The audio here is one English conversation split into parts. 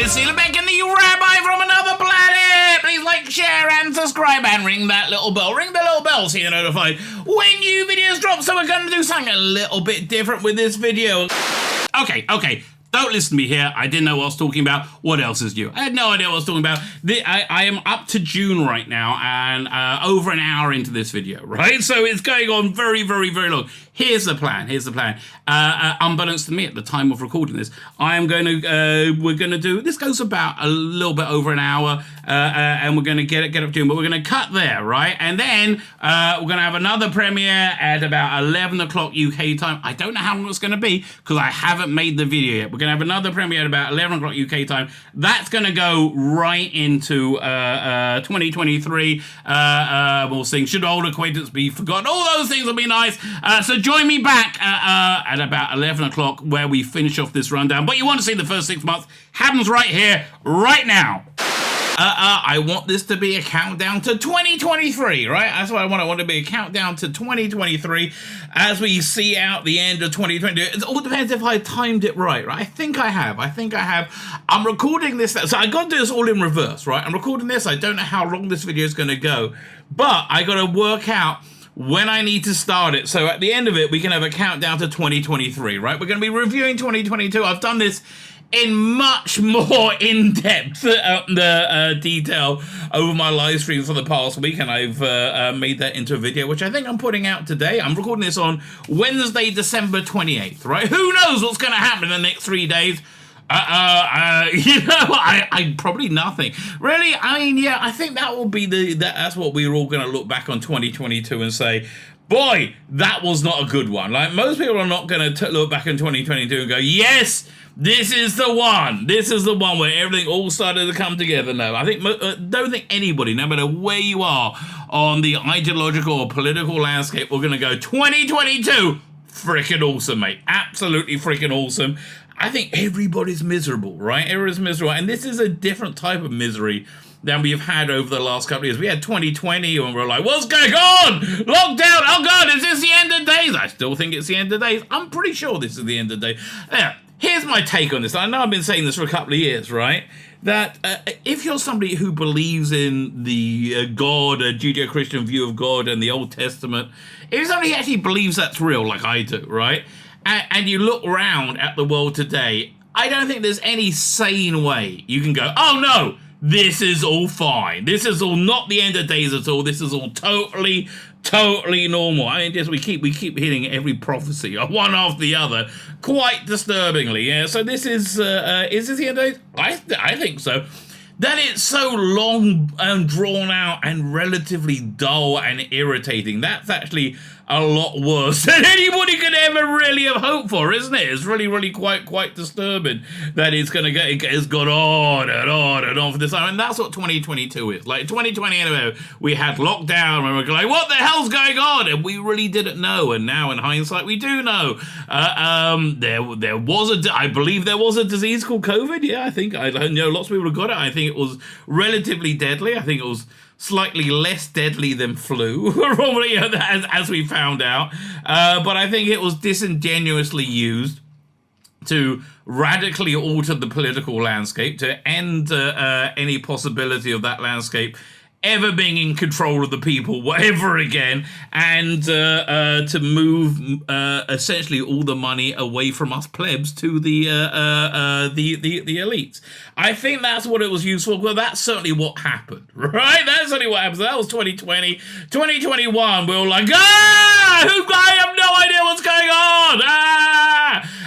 Tzvi Lebetkin, the Rabbi from another planet. Please like, share, and subscribe, and ring that little bell. Ring the little bell so you're notified when new videos drop. So we're going to do something a little bit different with this video. Okay. Don't listen to me here. I didn't know what I was talking about. What else is new? I had no idea what I was talking about. I am up to June right now, and over an hour into this video, right? So it's going on very, very, very long. Here's the plan. Unbeknownst to me at the time of recording this, we're going to do, this goes about a little bit over an hour, and we're going to get up to June, but we're going to cut there, right? And then we're going to have another premiere at about 11 o'clock UK time. I don't know how long it's going to be because I haven't made the video yet. We're going to have another premiere at about 11 o'clock UK time. That's going to go right into 2023. We'll sing Should Old Acquaintance Be Forgotten? All those things will be nice. So join me back at about 11 o'clock where we finish off this rundown. But you want to see the first 6 months? Happens right here, right now. I want this to be a countdown to 2023, right? That's what I want. I want it to be a countdown to 2023 as we see out the end of 2022. It all depends if I timed it right? I think I have. I'm recording this. So I got to do this all in reverse, right? I'm recording this. I don't know how long this video is going to go, but I got to work out when I need to start it. So at the end of it, we can have a countdown to 2023, right? We're going to be reviewing 2022. I've done this in much more in-depth detail over my live streams for the past week, and I've made that into a video, which I think I'm putting out today. I'm recording this on Wednesday, December 28th, right? Who knows what's going to happen in the next 3 days? I probably nothing. Really? I mean, yeah, I think that will be that's what we're all going to look back on 2022 and say, boy, that was not a good one. Like, most people are not going to look back in 2022 and go, yes, this is the one. This is the one where everything all started to come together. No, I don't think anybody, no matter where you are on the ideological or political landscape, we're going to go 2022. Freaking awesome, mate. Absolutely freaking awesome. I think everybody's miserable, right? Everybody's miserable. And this is a different type of misery than we've had over the last couple of years. We had 2020 and we're like, what's going on? Lockdown. Oh, God, is this the end of days? I still think it's the end of days. I'm pretty sure this is the end of days. Now, here's my take on this. I know I've been saying this for a couple of years, right? That if you're somebody who believes in the God, a Judeo-Christian view of God and the Old Testament, if somebody actually believes that's real, like I do, right? And you look around at the world today, I don't think there's any sane way you can go, oh no, this is all fine. This is all not the end of days at all. This is all totally normal. I mean, just we keep hitting every prophecy, one after the other, quite disturbingly. Yeah. So this is this the end of days? I think so. That it's so long and drawn out and relatively dull and irritating. That's actually a lot worse than anybody could ever really have hoped for, isn't it? It's really quite disturbing that it's gone on and on for this time. And that's what 2022 is. Like 2020, anyway, we had lockdown and we're like, what the hell's going on? And we really didn't know. And now in hindsight, we do know. I believe there was a disease called COVID. Yeah, I know lots of people have got it. I think it was relatively deadly. I think it was slightly less deadly than flu, probably, as we found out. But I think it was disingenuously used to radically alter the political landscape, to end any possibility of that landscape ever being in control of the people, whatever again, and to move essentially all the money away from us plebs to the elites. I think that's what it was used for. Well, that's certainly what happened, right? That's certainly what happened. So that was 2020. 2021, we were like, I have no idea what's going on.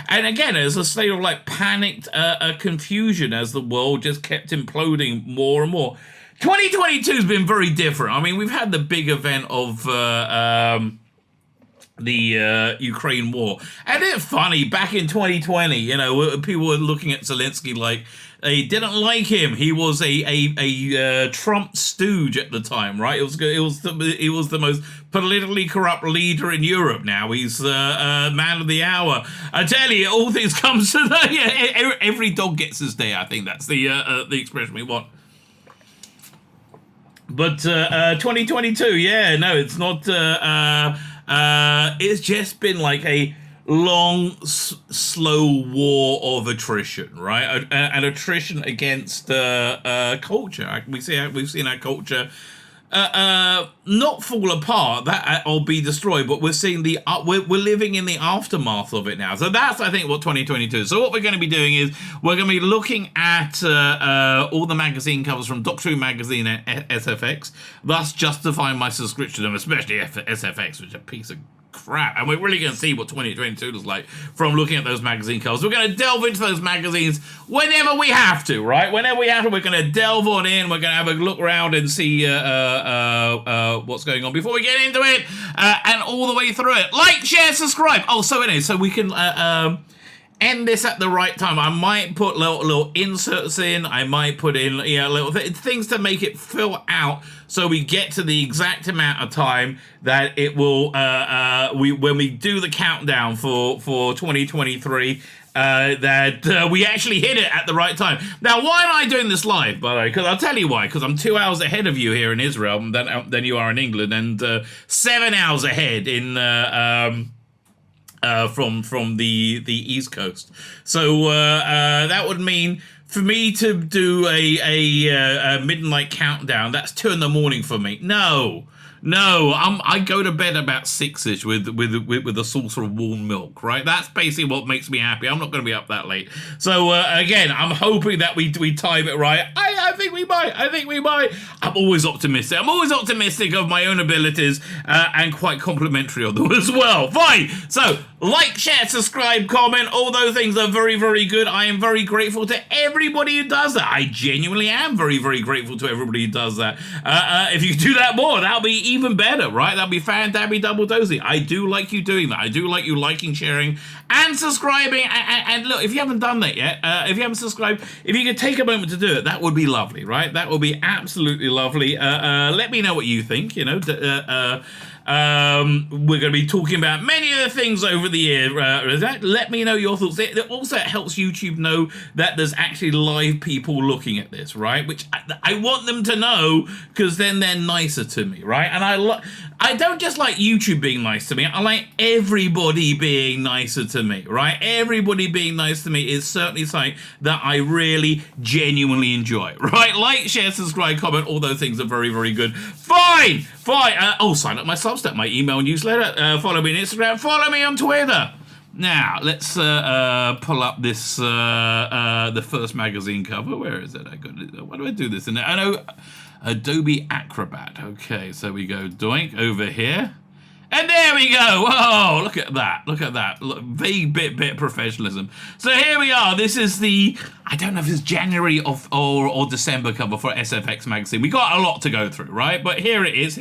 And again, there's a state of like panicked confusion as the world just kept imploding more and more. 2022 has been very different. I mean, we've had the big event of the Ukraine war. And it's funny, back in 2020, you know, people were looking at Zelensky like they didn't like him. He was a Trump stooge at the time, right? He was the most politically corrupt leader in Europe now. He's man of the hour. I tell you, all things come to the... every dog gets his day, I think that's the expression we want. But 2022, yeah, no, it's not. It's just been like a long, slow war of attrition, right? An attrition against culture. We've seen our culture not fall apart that or be destroyed, but we're seeing we're living in the aftermath of it now. So that's, I think, what 2022 is. So what we're going to be doing is we're going to be looking at all the magazine covers from Doctor Who magazine and SFX, thus justifying my subscription to them, especially SFX, which is a piece of crap. And we're really going to see what 2022 looks like from looking at those magazine covers. We're going to delve into those magazines whenever we have to, right? Whenever we have to, we're going to delve on in. We're going to have a look around and see what's going on before we get into it, and all the way through it. Like, share, subscribe. Oh, so anyway, so we can end this at the right time. I might put little inserts in. I might put in little things to make it fill out, so we get to the exact amount of time that it will. When we do the countdown for 2023. That we actually hit it at the right time. Now, why am I doing this live, by the way? Because I'll tell you why. Because I'm 2 hours ahead of you here in Israel than you are in England, and 7 hours ahead in from the East Coast. So that would mean for me to do a midnight countdown, that's 2 a.m. for me. No, I go to bed about 6ish with a saucer of warm milk, right? That's basically what makes me happy. I'm not going to be up that late. So again, I'm hoping that we time it right. I think we might. I'm always optimistic. Of my own abilities and quite complimentary of them as well. Fine. So like, share, subscribe, comment. All those things are very, very good. I am very grateful to everybody who does that. I genuinely am very, very grateful to everybody who does that. If you do that more, that'll be even better, right? That'd be fantastic, double dosey. I do like you doing that. I do like you liking, sharing, and subscribing. And look, if you haven't done that yet, if you haven't subscribed, if you could take a moment to do it, that would be lovely, right? That would be absolutely lovely. Let me know what you think. We're going to be talking about many of the things over the year. Let me know your thoughts. It also helps YouTube know that there's actually live people looking at this, right? Which I want them to know, because then they're nicer to me, right? And I don't just like YouTube being nice to me. I like everybody being nicer to me, right? Everybody being nice to me is certainly something that I really genuinely enjoy, right? Like, share, subscribe, comment. All those things are very, very good. Fine. Sign up my Substack, my email newsletter. Follow me on Instagram. Follow me on Twitter. Now, let's pull up this, the first magazine cover. Where is it? Why do I do this in there? I know, Adobe Acrobat. Okay, so we go doink over here. And there we go. Whoa, look at that. Look, vague bit professionalism. So here we are. This is I don't know if it's January or December cover for SFX magazine. We got a lot to go through, right? But here it is.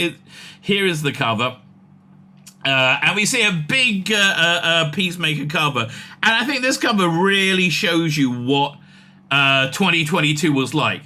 Here is the cover. And we see a big Peacemaker cover. And I think this cover really shows you what 2022 was like.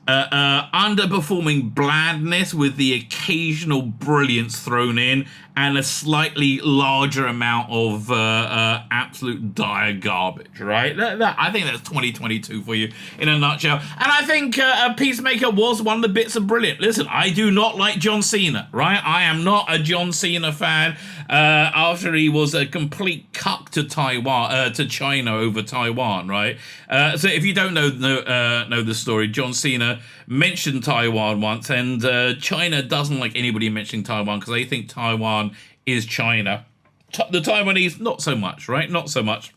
Underperforming blandness with the occasional brilliance thrown in, and a slightly larger amount of absolute dire garbage, right? I think that's 2022 for you in a nutshell. And I think Peacemaker was one of the bits of brilliant. Listen, I do not like John Cena, right? I am not a John Cena fan. After he was a complete cuck to China over Taiwan, right? So if you don't know the story, John Cena mentioned Taiwan once, and China doesn't like anybody mentioning Taiwan because they think Taiwan is China. The Taiwanese, not so much, right? Not so much.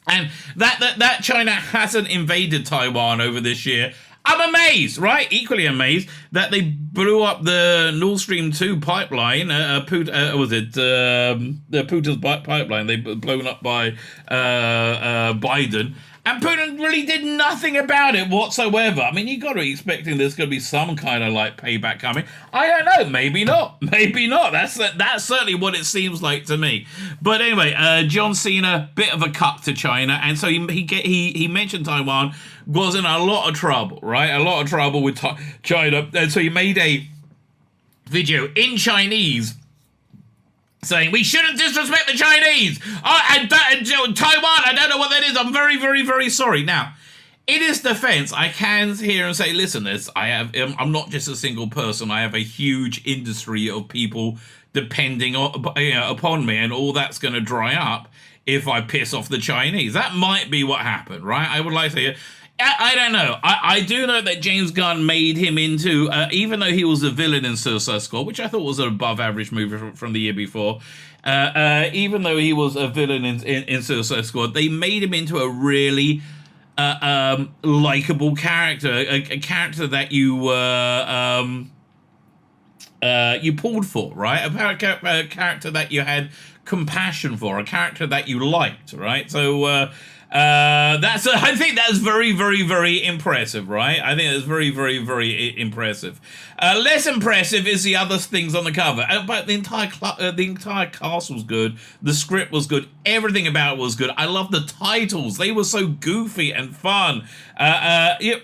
And that China hasn't invaded Taiwan over this year. I'm amazed, right? Equally amazed that they blew up the Nord Stream 2 pipeline. The Putin's pipeline. They blown up by Biden. And Putin really did nothing about it whatsoever. I mean, you got to be expecting there's going to be some kind of payback coming. I don't know. Maybe not. That's certainly what it seems like to me. But anyway, John Cena, bit of a cuck to China, and so he mentioned Taiwan, was in a lot of trouble, right? A lot of trouble with China, and so he made a video in Chinese saying, we shouldn't disrespect the Chinese. And Taiwan, I don't know what that is. I'm very, very, very sorry. Now, in his defense, I can hear and say, listen, I'm not just a single person. I have a huge industry of people depending upon me, and all that's going to dry up if I piss off the Chinese. That might be what happened, right? I would like to say, I don't know. I do know that James Gunn made him into, even though he was a villain in Suicide Squad, which I thought was an above-average movie from the year before, even though he was a villain in Suicide Squad, they made him into a really likable character, a character that you pulled for, right? A character that you had compassion for, a character that you liked, right? So I think that's very, very, very impressive, right? I think that's very, very, very impressive. Less impressive is the other things on the cover, but the entire cast was good. The script was good. Everything about it was good. I love the titles; they were so goofy and fun.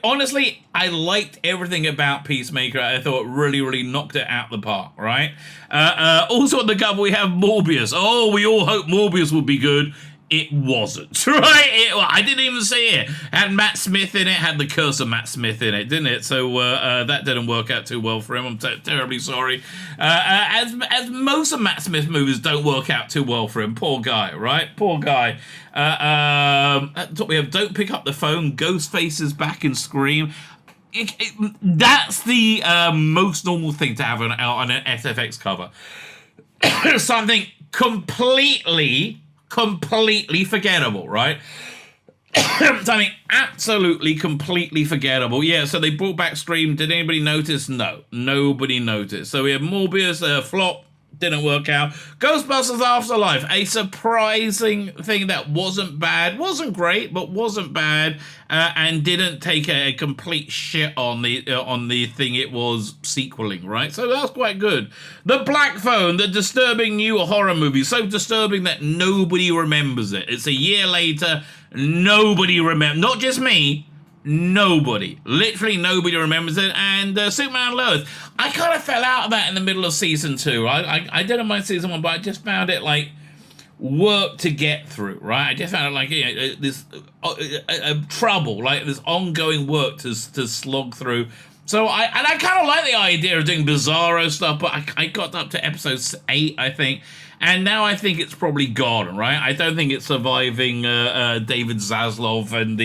Honestly, I liked everything about Peacemaker. I thought it really, really knocked it out the park, right? Also on the cover we have Morbius. Oh, we all hope Morbius would be good. It wasn't, right? I didn't even see it. Had Matt Smith in it, had the curse of Matt Smith in it, didn't it? So that didn't work out too well for him. I'm terribly sorry. As most of Matt Smith's movies don't work out too well for him. Poor guy, right? Poor guy. At the top we have Don't Pick Up the Phone, Ghostface is back in Scream. That's the most normal thing to have on an SFX cover. Something completely forgettable, right? Something absolutely, completely forgettable. Yeah, so they brought back Scream. Did anybody notice? No, nobody noticed. So we have Morbius, flop, didn't work out. Ghostbusters Afterlife, a surprising thing that wasn't bad, wasn't great, but wasn't bad, and didn't take a complete shit on the thing it was sequeling, right? So that's quite good. The Black Phone, the disturbing new horror movie, so disturbing that nobody remembers it. It's a year later, nobody remembers, not just me, nobody, literally nobody remembers it. And Superman Lois, I kind of fell out of that in the middle of season 2. I didn't mind season 1, but I just found it like work to get through, right? I just found it like this trouble, like this ongoing work to slog through. So I kind of like the idea of doing Bizarro stuff, but I got up to episode 8, I think. And now I think it's probably gone, right? I don't think it's surviving David Zaslav and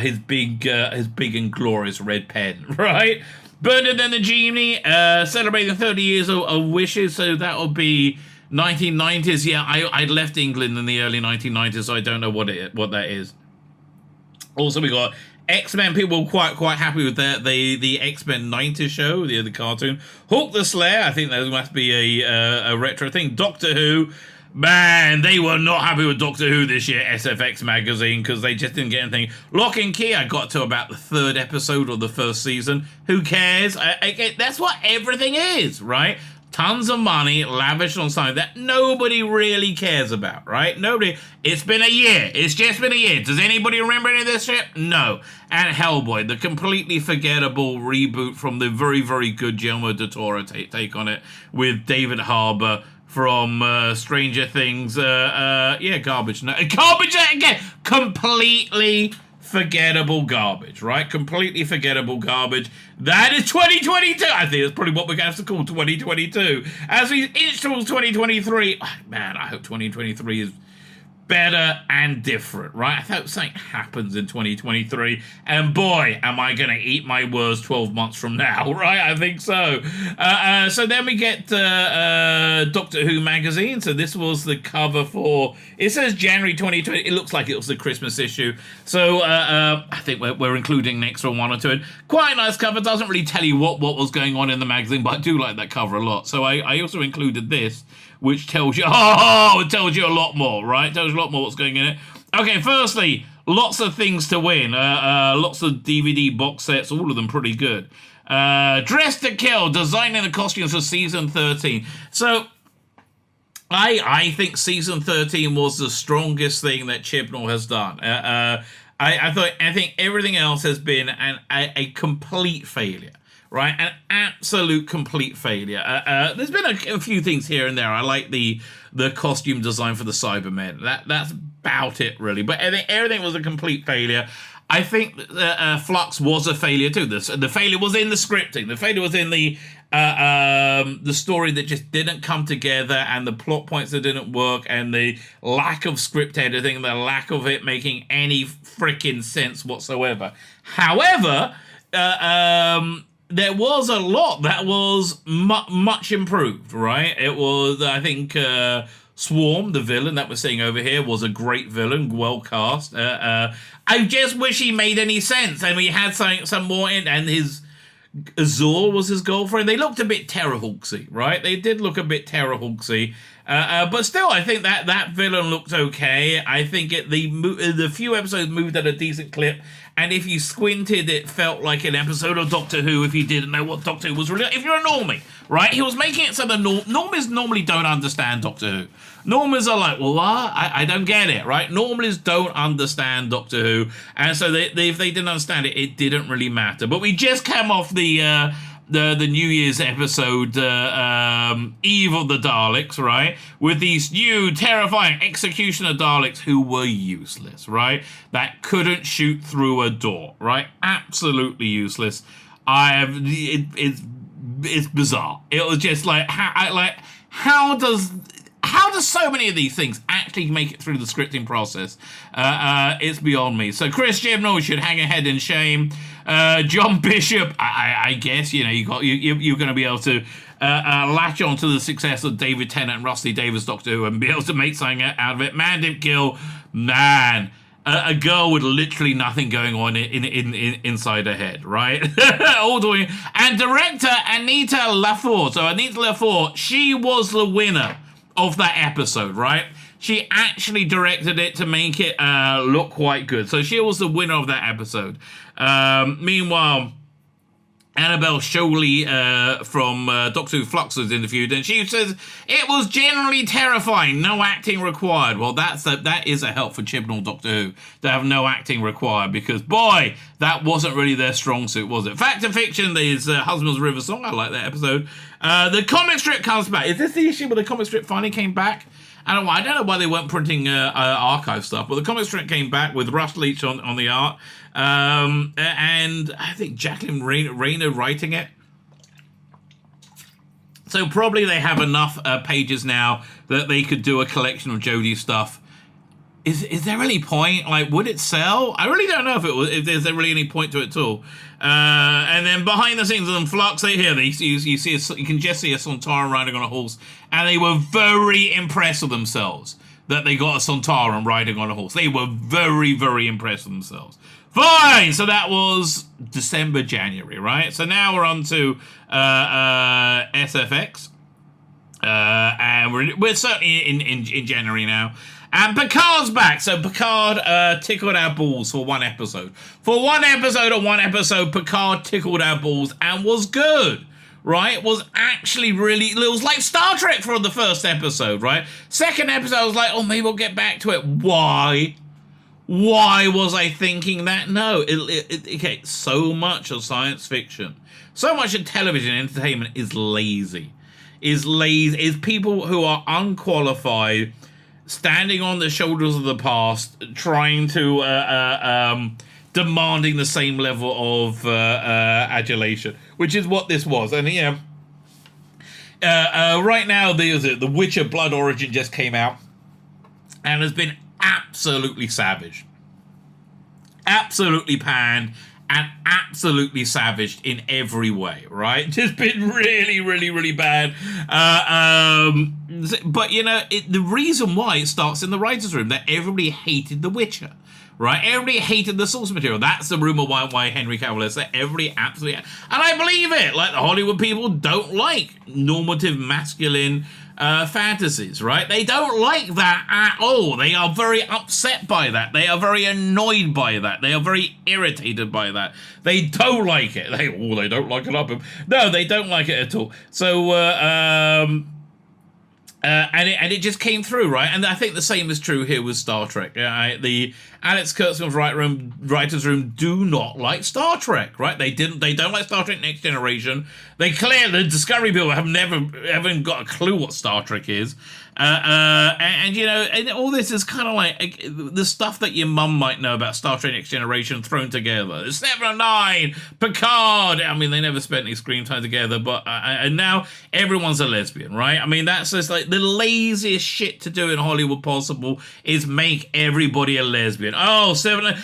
his big and glorious red pen, right? Bernard and the Genie, celebrating 30 years of Wishes, so that'll be 1990s. Yeah, I left England in the early 1990s, so I don't know what that is. Also, we got X-Men. People were quite happy with that. The X-Men 90s show, the cartoon. Hulk the Slayer, I think that must be a retro thing. Doctor Who, man, they were not happy with Doctor Who this year, SFX magazine, because they just didn't get anything. Lock and Key, I got to about the 3rd episode of the 1st season. Who cares? That's what everything is, right? Tons of money lavished on something that nobody really cares about, right? Nobody. It's been a year. It's just been a year. Does anybody remember any of this shit? No. And Hellboy, the completely forgettable reboot from the very, very good Guillermo del Toro take on it with David Harbour from Stranger Things. Garbage. No, garbage again. Completely forgettable garbage, right? Completely forgettable garbage. That is 2022. I think that's probably what we're going to have to call 2022. As we inch towards 2023, man, I hope 2023 is better and different, right? I hope something happens in 2023, and boy, am I going to eat my words 12 months from now, right? I think so. So then we get Doctor Who magazine. So this was the cover for, it says January 2020. It looks like it was the Christmas issue. So I think we're including an extra one or two. And quite a nice cover. Doesn't really tell you what was going on in the magazine, but I do like that cover a lot. So I also included this, which tells you, it tells you a lot more, right? It tells you a lot more what's going in it. Okay, firstly, lots of things to win. Lots of DVD box sets, all of them pretty good. Dress to Kill, designing the costumes for season 13. So, I think season 13 was the strongest thing that Chibnall has done. I think everything else has been a complete failure. Right, an absolute complete failure. There's been a few things here and there. I like the costume design for the Cybermen. That's about it, really. But I think everything was a complete failure. I think Flux was a failure too. The failure was in the scripting. The failure was in the the story that just didn't come together, and the plot points that didn't work, and the lack of script editing, the lack of it making any freaking sense whatsoever. However, there was a lot that was much improved, right? It was, I think, Swarm, the villain that we're seeing over here, was a great villain, well cast. I just wish he made any sense, and we had some more in, and his Azor was his girlfriend. They looked a bit Terrahawksy, right? They did look a bit Terrahawksy. But still, I think that villain looked okay. I think the few episodes moved at a decent clip, and if you squinted, it felt like an episode of Doctor Who if you didn't know what Doctor Who was really. If you're a normie, right? He was making it so the normies normally don't understand Doctor Who. Normies are like, well, what? I don't get it, right? Normies don't understand Doctor Who, and so if they didn't understand it, it didn't really matter. But we just came off the New Year's episode, Eve of the Daleks, right? With these new terrifying executioner Daleks who were useless, right? That couldn't shoot through a door, right? Absolutely useless. It's bizarre. It was just like, how does so many of these things actually make it through the scripting process? It's beyond me. So Chris Chibnall should hang a head in shame. John Bishop, I guess, you're going to be able to latch on to the success of David Tennant and Rusty Davis Doctor Who and be able to make something out of it. Mandip Gill, man. A girl with literally nothing going on inside her head, right? All doing. And director Anita Lafort. So Anita Lafort, she was the winner of that episode, right? She actually directed it to make it look quite good. So she was the winner of that episode. Meanwhile, Annabelle Sholey from Doctor Who Flux was interviewed, and she says it was generally terrifying, no acting required. Well, that is a help for Chibnall Doctor Who to have no acting required, because boy, that wasn't really their strong suit, was it? Fact and Fiction is Husband's River Song. I like that episode. The comic strip comes back. Is this the issue where the comic strip finally came back? I don't know why they weren't printing archive stuff, but the comic strip came back with Russ Leach on the art, and I think Jacqueline Rayner writing it. So probably they have enough pages now that they could do a collection of Jodie stuff. Is there any point? Like, would it sell? I really don't know if there's really any point to it at all. And then behind the scenes on Flux, you can just see a Sontaran riding on a horse, and they were very impressed with themselves that they got a Sontaran riding on a horse. They were very, very impressed with themselves. Fine, so that was December, January, right? So now we're on to SFX, and we're certainly in January now. And Picard's back. So Picard tickled our balls for one episode. For one episode, Picard tickled our balls and was good, right? It was actually it was like Star Trek for the first episode, right? Second episode, I was like, oh, maybe we'll get back to it. Why? Why was I thinking that? No, okay, so much of science fiction, so much of television entertainment is lazy. Is people who are unqualified, standing on the shoulders of the past, trying to demanding the same level of adulation, which is what this was. And right now the Witcher Blood Origin just came out and has been absolutely savaged, absolutely panned, and absolutely savaged in every way, right? Just been really, really, really bad. But, the reason why it starts in the writer's room, that everybody hated The Witcher, right? Everybody hated the source material. That's the rumor why Henry Cavill is that everybody absolutely... And I believe it. Like, the Hollywood people don't like normative masculine fantasies, right? They don't like that at all. They are very upset by that. They are very annoyed by that. They are very irritated by that. They don't like it. They don't like it. No, they don't like it at all. So, and it just came through, right? And I think the same is true here with Star Trek. The Alex Kurtzman's writers' room do not like Star Trek, right? They don't like Star Trek Next Generation. The Discovery people haven't got a clue what Star Trek is. And you know, and all this is kind of like the stuff that your mum might know about Star Trek Next Generation thrown together. 7 and 9, Picard. I mean, they never spent any screen time together, but and now everyone's a lesbian, right? I mean, that's just like the laziest shit to do in Hollywood possible is make everybody a lesbian. Oh, 7 and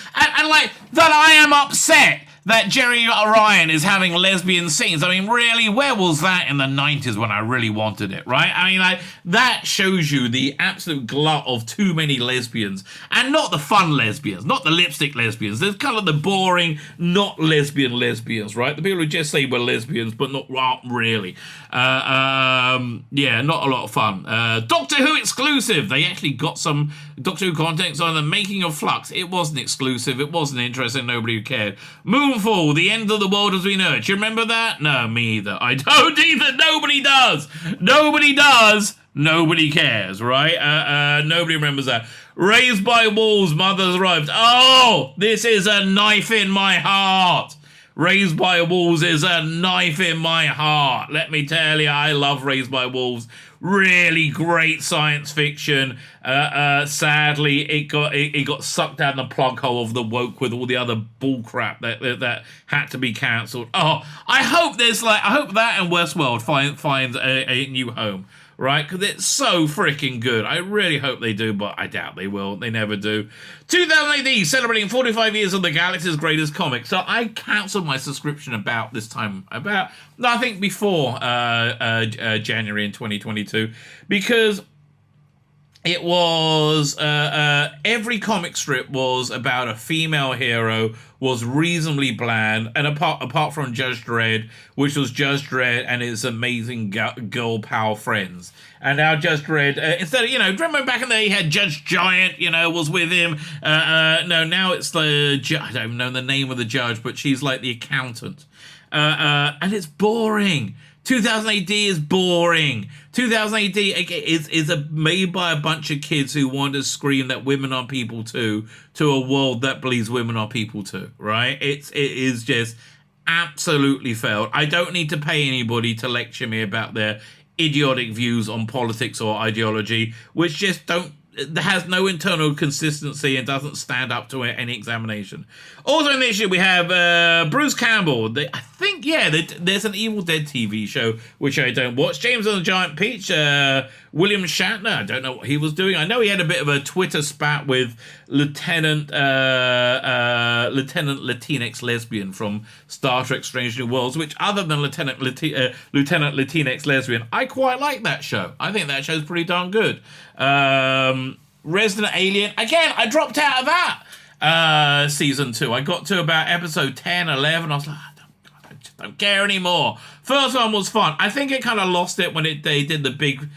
like that. I am upset that Jerry Ryan is having lesbian scenes. I mean, really, where was that in the 90s when I really wanted it, right? I mean, like, that shows you the absolute glut of too many lesbians. And not the fun lesbians, not the lipstick lesbians. There's kind of the boring, not lesbian lesbians, right? The people who just say we're lesbians, but aren't really. Yeah, not a lot of fun. Doctor Who exclusive. They actually got some Doctor Who content on the making of Flux. It wasn't exclusive. It wasn't interesting. Nobody cared. Moonfall, the end of the world as we know it. Do you remember that? No, me either. I don't either. Nobody does. Nobody does. Nobody cares, right? Nobody remembers that. Raised by Wolves, Mother's Arrived. Oh, this is a knife in my heart. Raised by Wolves is a knife in my heart. Let me tell you, I love Raised by Wolves. Really great science fiction. Sadly, it got sucked down the plug hole of the woke with all the other bullcrap that had to be cancelled. Oh, I hope that and Westworld finds a new home. Right, because it's so freaking good. I really hope they do, but I doubt they will. They never do. 2000 AD, celebrating 45 years of the galaxy's greatest comic. So I cancelled my subscription about this time, I think before January in 2022, because it was, every comic strip was about a female hero, was reasonably bland, and apart from Judge Dredd, which was Judge Dredd and his amazing girl pal friends. And now Judge Dredd, instead of, remember back in the day he had Judge Giant, was with him. No, now it's I don't know the name of the judge, but she's like the accountant. And it's boring. 2000 AD is boring. 2000 AD is made by a bunch of kids who want to scream that women are people too, to a world that believes women are people too, right? It is just absolutely failed. I don't need to pay anybody to lecture me about their idiotic views on politics or ideology, which just has no internal consistency and doesn't stand up to any examination. Also in this year we have Bruce Campbell. I think, there's an Evil Dead TV show, which I don't watch. James and the Giant Peach, William Shatner, I don't know what he was doing. I know he had a bit of a Twitter spat with Lieutenant Latinx lesbian from Star Trek Strange New Worlds, which other than Lieutenant Latinx lesbian, I quite like that show. I think that show's pretty darn good. Resident Alien, again, I dropped out of that season 2. I got to about episode 10, 11. I was like, I just don't care anymore. First one was fun. I think it kind of lost it when they did the big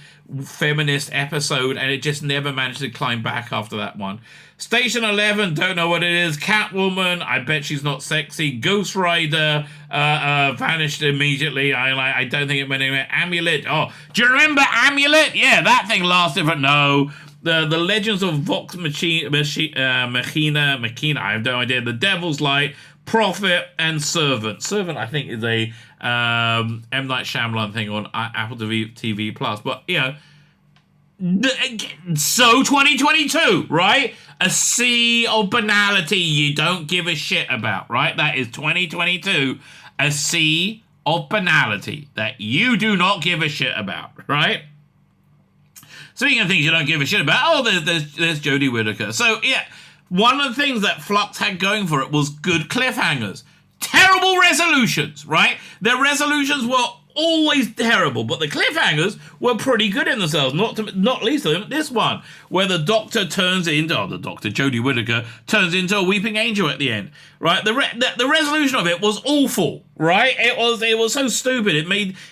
feminist episode, and it just never managed to climb back after that one. Station 11, don't know what it is. Catwoman, I bet she's not sexy. Ghost Rider, vanished immediately. I don't think it went anywhere. Amulet, oh, do you remember Amulet? Yeah, that thing lasted, but no. The Legends of Vox Machina, I have no idea. The Devil's Light, Prophet, and Servant. Servant, I think, is a M. Night Shyamalan thing on Apple TV Plus. But, so 2022, right? A sea of banality you don't give a shit about, right? That is 2022. A sea of banality that you do not give a shit about, right? Speaking of things you don't give a shit about, there's Jodie Whittaker. So, yeah, one of the things that Flux had going for it was good cliffhangers. Terrible resolutions, right? Their resolutions were always terrible, but the cliffhangers were pretty good in themselves, not least of them, this one, where the Doctor Jodie Whittaker turns into a weeping angel at the end, right? The resolution of it was awful, right? It was so stupid.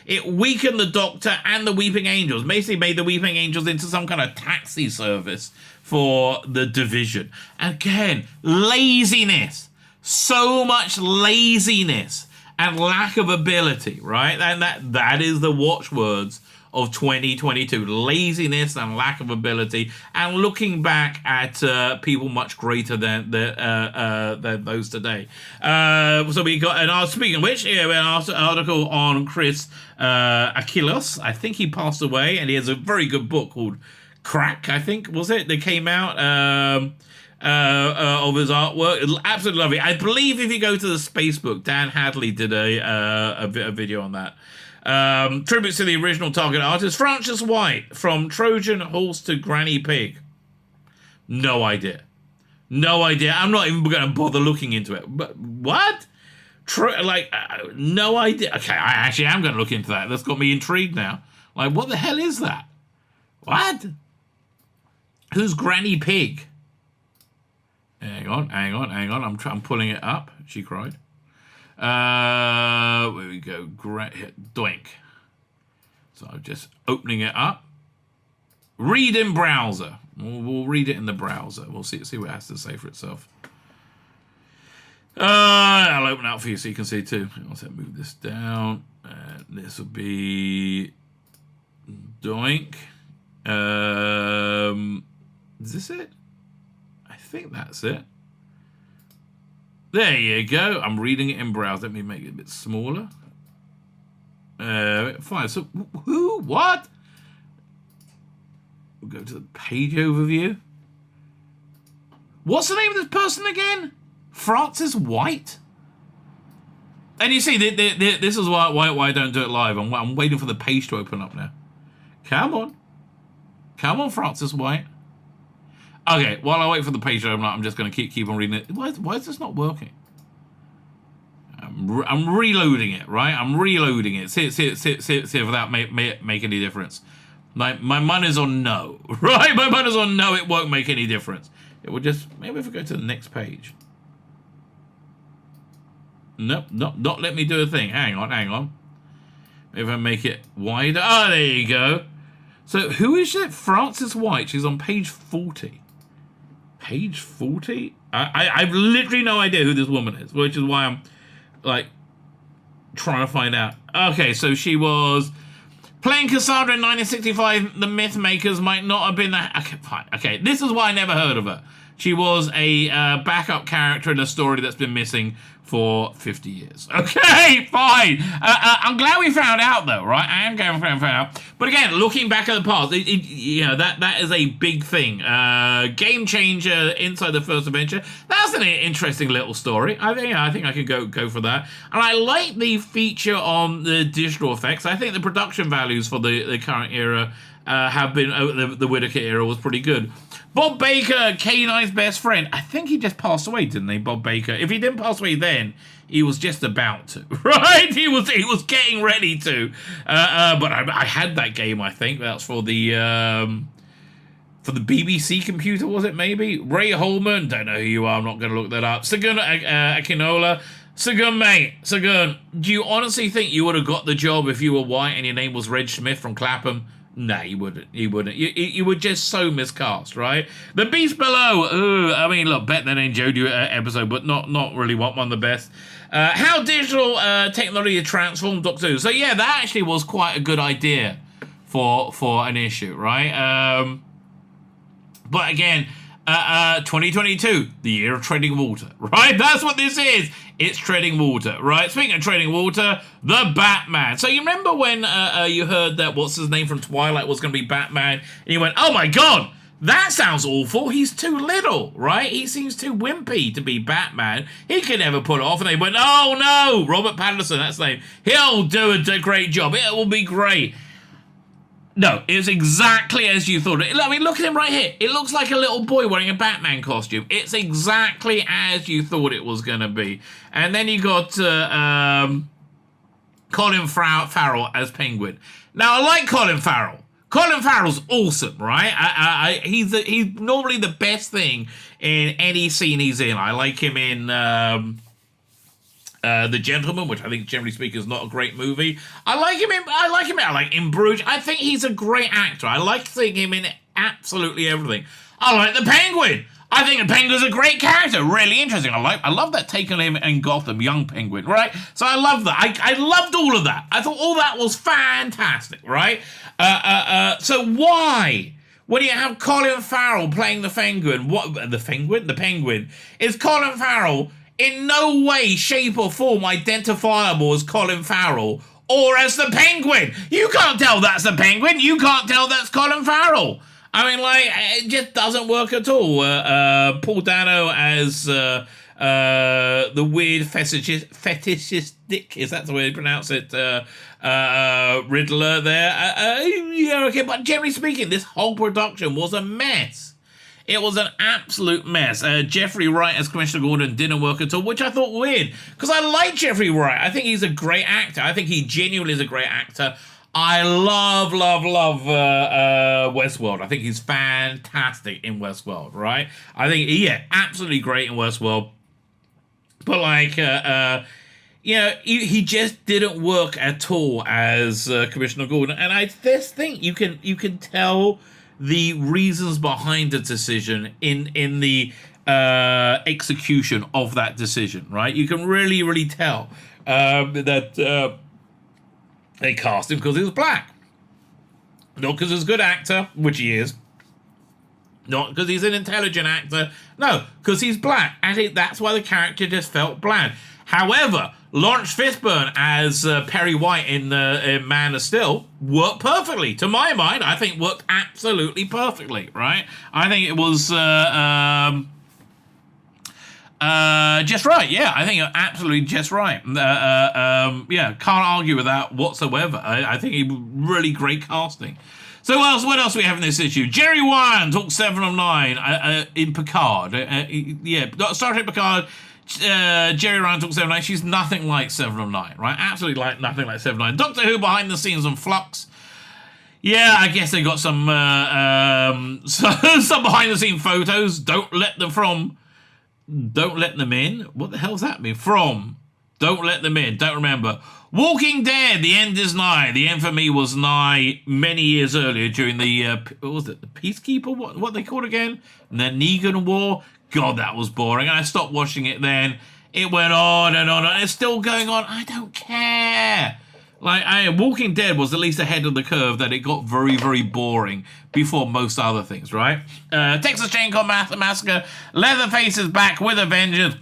It weakened the Doctor and the weeping angels, basically made the weeping angels into some kind of taxi service for the Division. Again, laziness. So much laziness and lack of ability, right? And that is the watchwords of 2022. Laziness and lack of ability, and looking back at people much greater than those today. So we got speaking of which, an article on Chris Aquilos. I think he passed away, and he has a very good book called Crack, I think, was it? That came out of his artwork. Absolutely lovely. I believe if you go to the Spacebook, Dan Hadley did a video on that. Tributes to the original target artist, Francis White, from Trojan Horse to Granny Pig. No idea. I'm not even going to bother looking into it. But what? No idea. Okay, I actually am going to look into that. That's got me intrigued now. Like, what the hell is that? What? Who's Granny Pig? Hang on. I'm pulling it up. She cried. Where we go. Doink. So I'm just opening it up. Read in browser. We'll read it in the browser. We'll see what it has to say for itself. I'll open it up for you so you can see too. Let's move this down. This will be Doink. Is this it? I think that's it. There you go. I'm reading it in browser. Let me make it a bit smaller. Fine. So, who? What? We'll go to the page overview. What's the name of this person again? Francis White? And you see, this is why I don't do it live. I'm waiting for the page to open up now. Come on, Francis White. Okay, while I wait for the page to open up, I'm just going to keep on reading it. Why is this not working? I'm reloading it, right? I'm reloading it. See if that make any difference. My mind is on no, right? My mind is on no, it won't make any difference. It will just, maybe if we go to the next page. Nope, not let me do a thing. Hang on. Maybe if I make it wider. Oh, there you go. So who is it? Francis White. She's on page 40. Page 40? I've literally no idea who this woman is, which is why I'm, like, trying to find out. Okay, so she was playing Cassandra in 1965. The myth makers might not have been that. Okay, fine. Okay, this is why I never heard of her. She was a backup character in a story that's been missing for 50 years. Okay, fine. I'm glad we found out, though, right? I am glad we found out. But again, looking back at the past, that is a big thing. Game changer inside the first adventure. That's an interesting little story. I think I could go for that. And I like the feature on the digital effects. I think the production values for the current era have been, the Whittaker era was pretty good. Bob Baker, K9's best friend. I think he just passed away, didn't he, Bob Baker? If he didn't pass away then, he was just about to, right? He was getting ready to. But I had that game, I think. That's for the BBC computer, was it, maybe? Ray Holman, don't know who you are. I'm not going to look that up. Sagun Akinola. Sagun, mate. Sagun, do you honestly think you would have got the job if you were white and your name was Reg Smith from Clapham? No, you wouldn't. You were just so miscast, right? The Beast Below. Ooh, I mean, look, better than Jojo episode, but not really one of the best. How digital technology transformed Doctor Who. So yeah, that actually was quite a good idea for an issue, right? But again, 2022, the year of treading water, right? That's what this is. It's treading water, right? Speaking of treading water, the Batman. So you remember when you heard that what's his name from Twilight was going to be Batman, and you went, oh my god, that sounds awful. He's too little, right? He seems too wimpy to be Batman. He can never pull it off. And they went, oh no, Robert Pattinson, that's the name. He'll do a great job. It will be great. No, it's exactly as you thought. I mean, look at him right here. It looks like a little boy wearing a Batman costume. It's exactly as you thought it was going to be. And then you got Colin Farrell as Penguin. Now, I like Colin Farrell. Colin Farrell's awesome, right? He's normally the best thing in any scene he's in. I like him in The Gentleman, which I think, generally speaking, is not a great movie. I like him in Bruges. I think he's a great actor. I like seeing him in absolutely everything. I like the Penguin. I think the Penguin's a great character, really interesting. I love that take on him in Gotham, young Penguin, right? So I love that. I loved all of that. I thought all that was fantastic, right? So why, when you have Colin Farrell playing the Penguin, the Penguin, is Colin Farrell in no way, shape, or form identifiable as Colin Farrell or as the Penguin? You can't tell that's the Penguin. You can't tell that's Colin Farrell. I mean, like, it just doesn't work at all. Paul Dano as the weird fetishistic, is that the way you pronounce it, Riddler there. Yeah, okay, but generally speaking, this whole production was a mess. It was an absolute mess. Jeffrey Wright as Commissioner Gordon didn't work at all, which I thought weird, because I like Jeffrey Wright. I think he's a great actor. I think he genuinely is a great actor. I love Westworld. I think he's fantastic in Westworld, right? I think, yeah, absolutely great in Westworld. But, like, he just didn't work at all as Commissioner Gordon. And I just think you can tell the reasons behind the decision in the execution of that decision, right? You can really, really tell that they cast him because he was black. Not because he's a good actor, which he is. Not because he's an intelligent actor. No, because he's black. And that's why the character just felt bland. However, Lawrence Fishburne as Perry White in Man of Steel worked perfectly. To my mind, I think worked absolutely perfectly, right? I think it was just right. Yeah, I think absolutely just right. Yeah, can't argue with that whatsoever. I think he really great casting. So what else do we have in this issue? Jerry Warren talks 7 of 9 in Picard. Star Trek Picard. Jerry Ryan talks 7 of 9. She's nothing like 7 of 9, right? Absolutely nothing like 7 of 9. Doctor Who behind the scenes on Flux. Yeah, I guess they got some some behind the scene photos. Don't let them in. What the hell's that mean? Don't let them in. Don't remember. Walking Dead, the end is nigh. The end for me was nigh many years earlier during the, what was it, the Peacekeeper? What they called again? And the Negan War. God, that was boring. I stopped watching it then. It went on and on, and it's still going on. I don't care. Like, Walking Dead was at least ahead of the curve that it got very, very boring before most other things, right? Texas Chainsaw Massacre. Leatherface is back with a vengeance.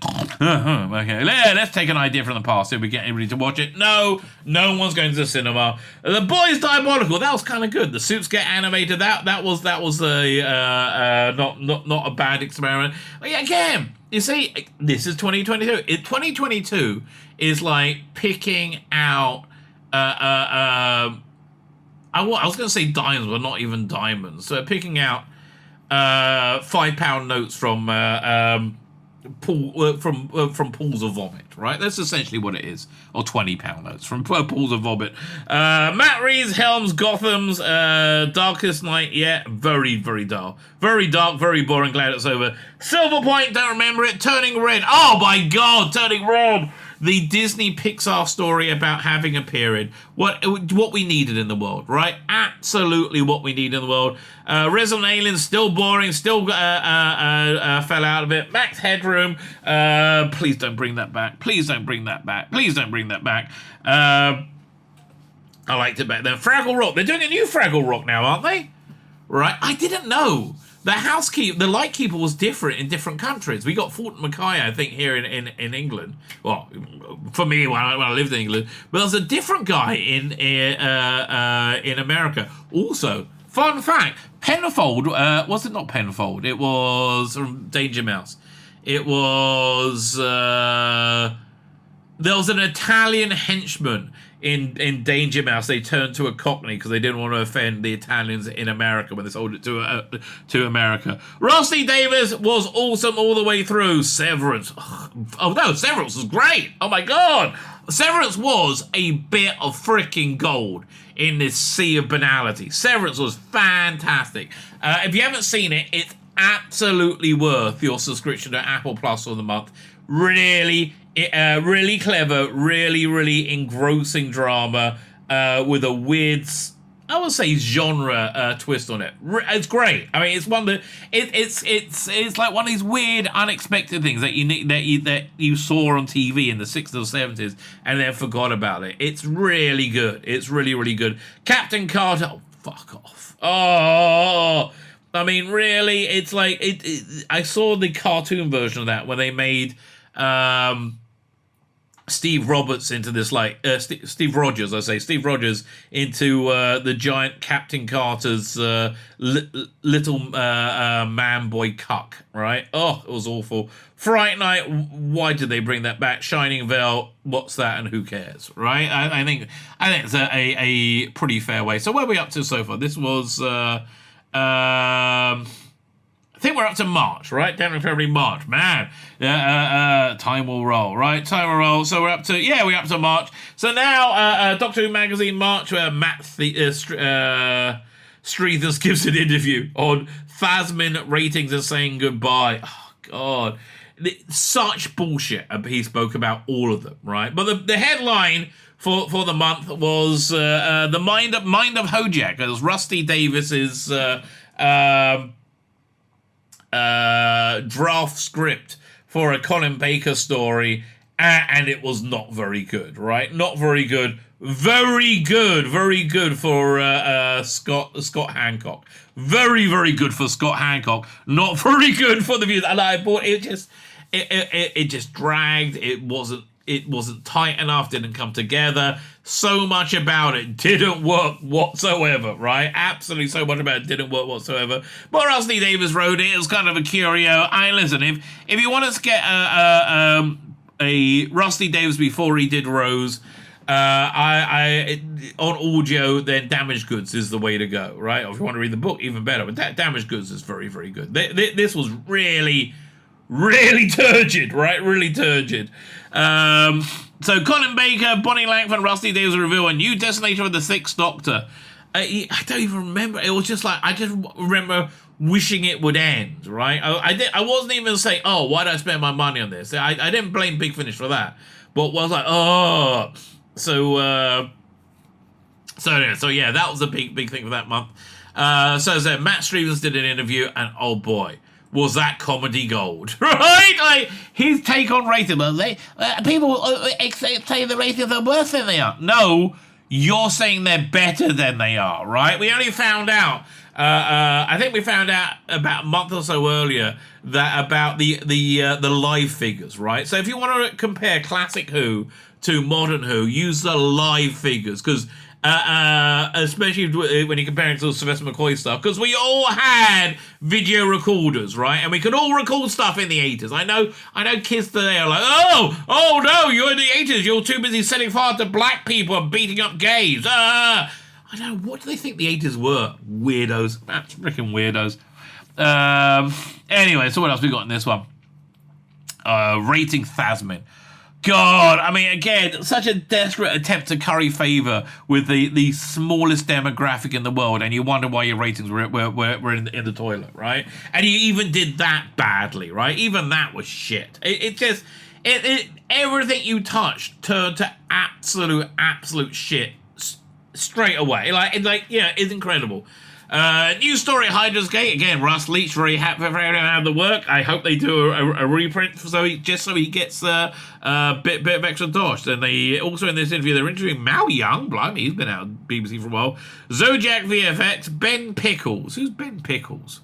Okay, let's take an idea from the past so we get everybody to watch it. No one's going to the cinema. The Boys Diabolical. That was kind of good. The suits get animated. That was a not a bad experiment. Again, you see, this is 2022. 2022 is like picking out. I was going to say diamonds, but not even diamonds. So picking out £5 notes from pools of vomit, right? That's essentially what it is. Or £20 notes from pools of vomit. Matt Reeves helms Gotham's Darkest Night. Yeah, very, very dull. Very dark, very boring. Glad it's over. Silver Point, don't remember it. Turning Red. Oh my God, Turning Red. The Disney Pixar story about having a period. What we needed in the world, right? Absolutely what we need in the world. Resident Alien, still boring, still fell out of it. Max Headroom, please don't bring that back. Please don't bring that back. Please don't bring that back. I liked it back then. Fraggle Rock, they're doing a new Fraggle Rock now, aren't they? Right? I didn't know. The Lightkeeper was different in different countries. We got Fulton Mackay, I think, here in England. Well, for me, when I lived in England. But there's a different guy in America. Also, fun fact, Penfold, was it not Penfold? It was from Danger Mouse. It was, there was an Italian henchman in Danger Mouse. They turned to a Cockney because they didn't want to offend the Italians in America when they sold it to America. Rossi Davis was awesome all the way through. Severance. Oh no, Severance was great. Oh my God. Severance was a bit of freaking gold in this sea of banality. Severance was fantastic. If you haven't seen it, it's absolutely worth your subscription to Apple Plus for the month. Really clever, really engrossing drama with a weird, I would say genre twist on it. It's great. I mean, it's one that it's like one of these weird, unexpected things that you saw on TV in the 60s or 70s and then forgot about it. It's really good. It's really, really good. Captain Carter. Oh, fuck off. Oh, I mean, really, it's like I saw the cartoon version of that when they made Steve Roberts into this, like Steve Rogers into the giant Captain Carter's little man boy cuck, right? Oh, it was awful. Fright Night, why did they bring that back? Shining Veil, what's that and who cares, right? I think it's a pretty fair way. So where are we up to so far? This was I think we're up to March, right? January, February, March. Man, time will roll, right? Time will roll. So we're up to March. So now, Doctor Who Magazine March, where Matt Streethers gives an interview on Phasmin ratings and saying goodbye. Oh, God. Such bullshit. He spoke about all of them, right? But the headline for the month was the Mind of HoJack. It was Rusty Davis's draft script for a Colin Baker story, and it was not very good, right? Not very good. Very good for Scott Hancock. Very, very good for Scott Hancock. Not very good for the views. And I bought it. It just dragged. It wasn't tight enough. Didn't come together. So much about it didn't work whatsoever, right? Absolutely so much about it didn't work whatsoever. But Rusty Davis wrote it. It was kind of a curio. Listen, if you want us to get a Rusty Davis before he did Rose, on audio, then Damaged Goods is the way to go, right? Or if you want to read the book, even better. But Damaged Goods is very, very good. This was really, really turgid, right? Really turgid. So Colin Baker, Bonnie Langford, Rusty Davis reveal a new destination for the Sixth Doctor. I don't even remember. It was just like, I just remember wishing it would end, right? I wasn't even saying, oh, why did I spend my money on this? I didn't blame Big Finish for that. But was like, oh. So yeah, that was a big thing for that month. So as I said, Matt Stevens did an interview, and oh boy, was that comedy gold, right? Like, his take on racism. Well, people say the racists are worse than they are. No, you're saying they're better than they are, right? We only found out, I think we found out about a month or so earlier that about the live figures, right? So if you want to compare classic Who to modern Who, use the live figures, because especially when you're comparing to the Sylvester McCoy stuff, because we all had video recorders, right? And we could all record stuff in the 80s. I know kids today are like, oh no, you're in the 80s, you're too busy setting fire to black people and beating up gays. I don't know, what do they think the 80s were? Weirdos. Freaking weirdos. Anyway, so what else we got in this one? Rating Phasmin. God, I mean, again, such a desperate attempt to curry favour with the smallest demographic in the world, and you wonder why your ratings were in the toilet, right? And you even did that badly, right? Even that was shit. It just everything you touched turned to absolute shit straight away. It's incredible. New story, Hydra's Gate. Again, Russ Leach, very happy for the work. I hope they do a reprint so he gets a bit of extra dosh. And they also, in this interview, they're interviewing Mal Young. Blimey, he's been out on BBC for a while. Zodiac VFX, Ben Pickles. Who's Ben Pickles?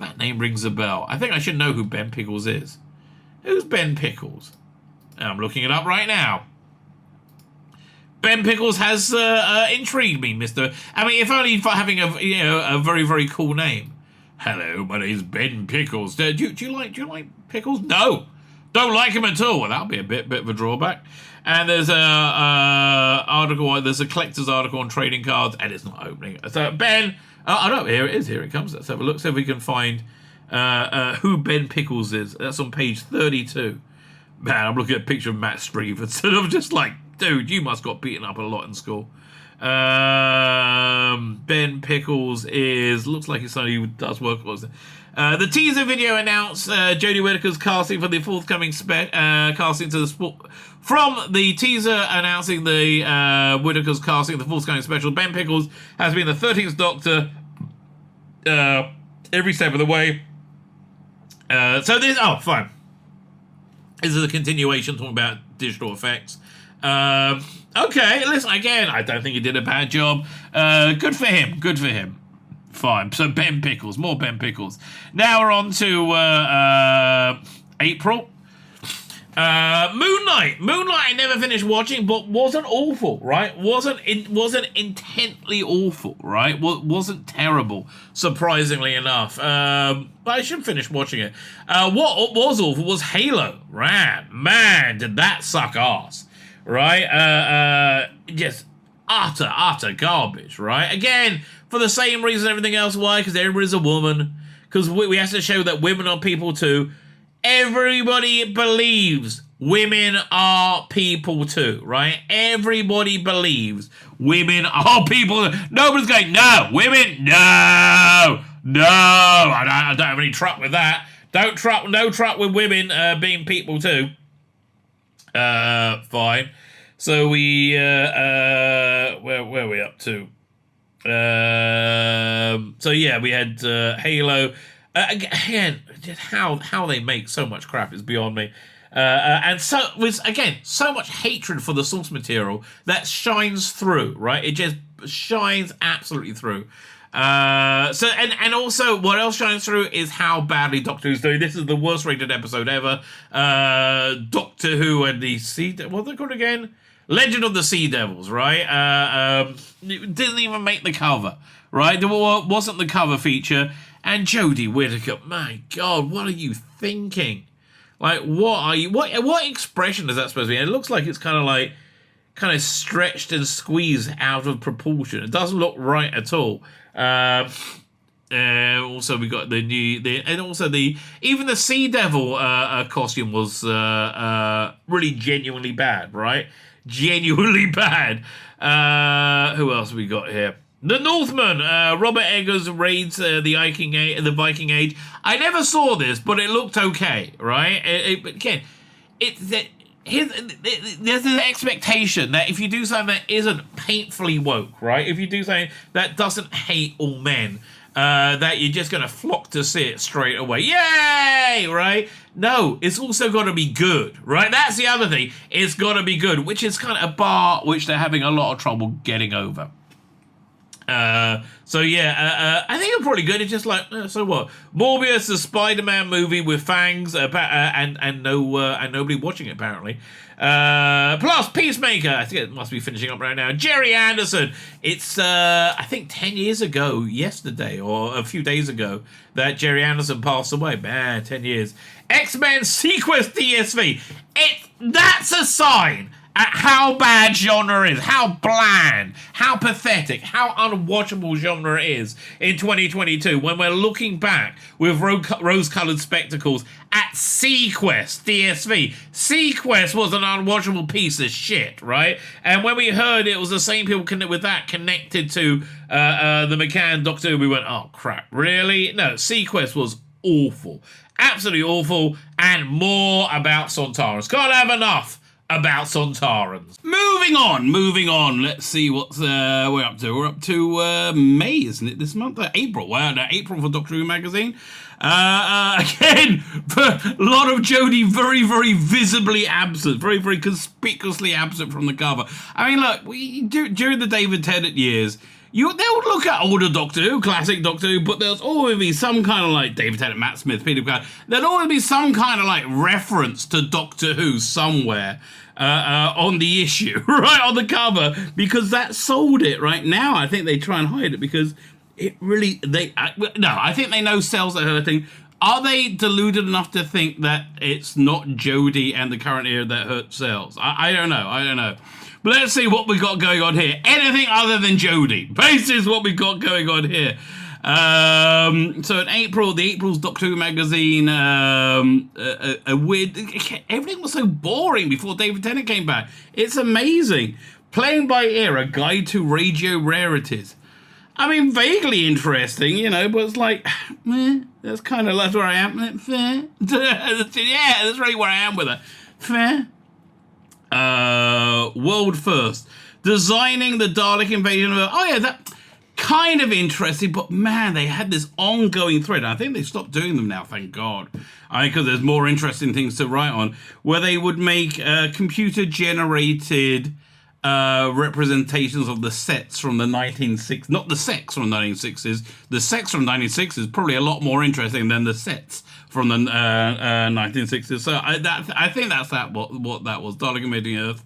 That name rings a bell. I think I should know who Ben Pickles is. Who's Ben Pickles? I'm looking it up right now. Ben Pickles has intrigued me, Mister. I mean, if only for having a very, very cool name. Hello, my name's Ben Pickles. Do you like pickles? No, don't like him at all. Well, that'll be a bit of a drawback. And there's there's a collector's article on trading cards, and it's not opening. So Ben, here it is. Here it comes. Let's have a look. See if we can find who Ben Pickles is. That's on page 32. Man, I'm looking at a picture of Matt Stevens, and I'm just like, dude, you must got beaten up a lot in school. Ben Pickles looks like it's somebody who does work. The teaser video announced Jodie Whittaker's casting for the forthcoming casting to the sport. From the teaser announcing the Whittaker's casting, the forthcoming special, Ben Pickles has been the 13th Doctor every step of the way. Fine. This is a continuation talking about digital effects. Okay, listen, again, I don't think he did a bad job. Good for him. Fine. So Ben Pickles, more Ben Pickles. Now we're on to April. Moonlight I never finished watching, but wasn't awful, right? Wasn't intently awful, right? Wasn't terrible, surprisingly enough. But I should finish watching it. What was awful was Halo. Man, did that suck ass, right? Just utter garbage, right? Again, for the same reason everything else. Why? Because everybody's a woman. Because we have to show that women are people too. Everybody believes women are people too, right? Everybody believes women are people. Nobody's going, no, women, no. I don't have any truck with that. No truck with women being people too. Fine. So we, where are we up to? So yeah, we had Halo. Again, just how they make so much crap is beyond me. And so with again so much hatred for the source material that shines through, right? It just shines absolutely through. And also what else shines through is how badly Doctor Who's doing. This is the worst rated episode ever. Doctor Who and the what are they called again? Legend of the Sea Devils, right? It didn't even make the cover, right? There wasn't the cover feature. And Jodie Whittaker, my God, what are you thinking? Like, what are you? What expression is that supposed to be? It looks like it's kind of stretched and squeezed out of proportion. It doesn't look right at all. Also, we got even the Sea Devil costume was really genuinely bad, right? Genuinely bad. Who else have we got here? The Northman, Robert Eggers raids the Viking Age. I never saw this, but it looked okay, right? There's an expectation that if you do something that isn't painfully woke, right? If you do something that doesn't hate all men, that you're just going to flock to see it straight away. Yay! Right? No, it's also got to be good, right? That's the other thing. It's got to be good, which is kind of a bar which they're having a lot of trouble getting over. I think it's probably good. It's just like, so what? Morbius, the Spider-Man movie with fangs, and nobody watching it apparently. Plus Peacemaker, I think it must be finishing up right now. Jerry Anderson. It's I think 10 years ago, yesterday or a few days ago, that Jerry Anderson passed away. Man, 10 years. X-Men Sequest DSV. That's a sign at how bad genre is, how bland, how pathetic, how unwatchable genre is in 2022 when we're looking back with rose-coloured spectacles at Sequest DSV. Sequest was an unwatchable piece of shit, right? And when we heard it was the same people connected to the McCann Doctor Who, we went, oh crap, really? No, Sequest was awful. Absolutely awful, and more about Sontarans. Can't have enough about Sontarans. Moving on. Let's see what we're up to. We're up to May, isn't it, this month? April. Wow, no, April for Doctor Who magazine. Again, a lot of Jodie very, very visibly absent, very, very conspicuously absent from the cover. I mean, look, during the David Tennant years, they would look at older Doctor Who, classic Doctor Who, but there's always be some kind of like David Tennant, Matt Smith, Peter Capaldi. There'd always be some kind of like reference to Doctor Who somewhere on the issue, right, on the cover, because that sold it. Right now, I think they try and hide it because it really I think they know sales are hurting. Are they deluded enough to think that it's not Jodie and the current era that hurt sales? I don't know. But let's see what we got going on here. Anything other than Jodie. Basically is what we got going on here. So in April, the April's Doctor Who magazine, a weird... Everything was so boring before David Tennant came back. It's amazing. Playing by Ear, a guide to radio rarities. I mean, vaguely interesting, you know, but it's like, that's kind of where I am. Fair. Yeah, that's really where I am with it. Fair. World first. Designing the Dalek invasion of Earth. Oh, yeah, that kind of interesting, but man, they had this ongoing thread. I think they stopped doing them now, thank God. Because there's more interesting things to write on, where they would make computer-generated representations of the sets from the 1960s. Not the sex from the 1960s. The sex from 1960s is probably a lot more interesting than the sets from the 1960s. So I think that's what that was. Dalek invading Earth.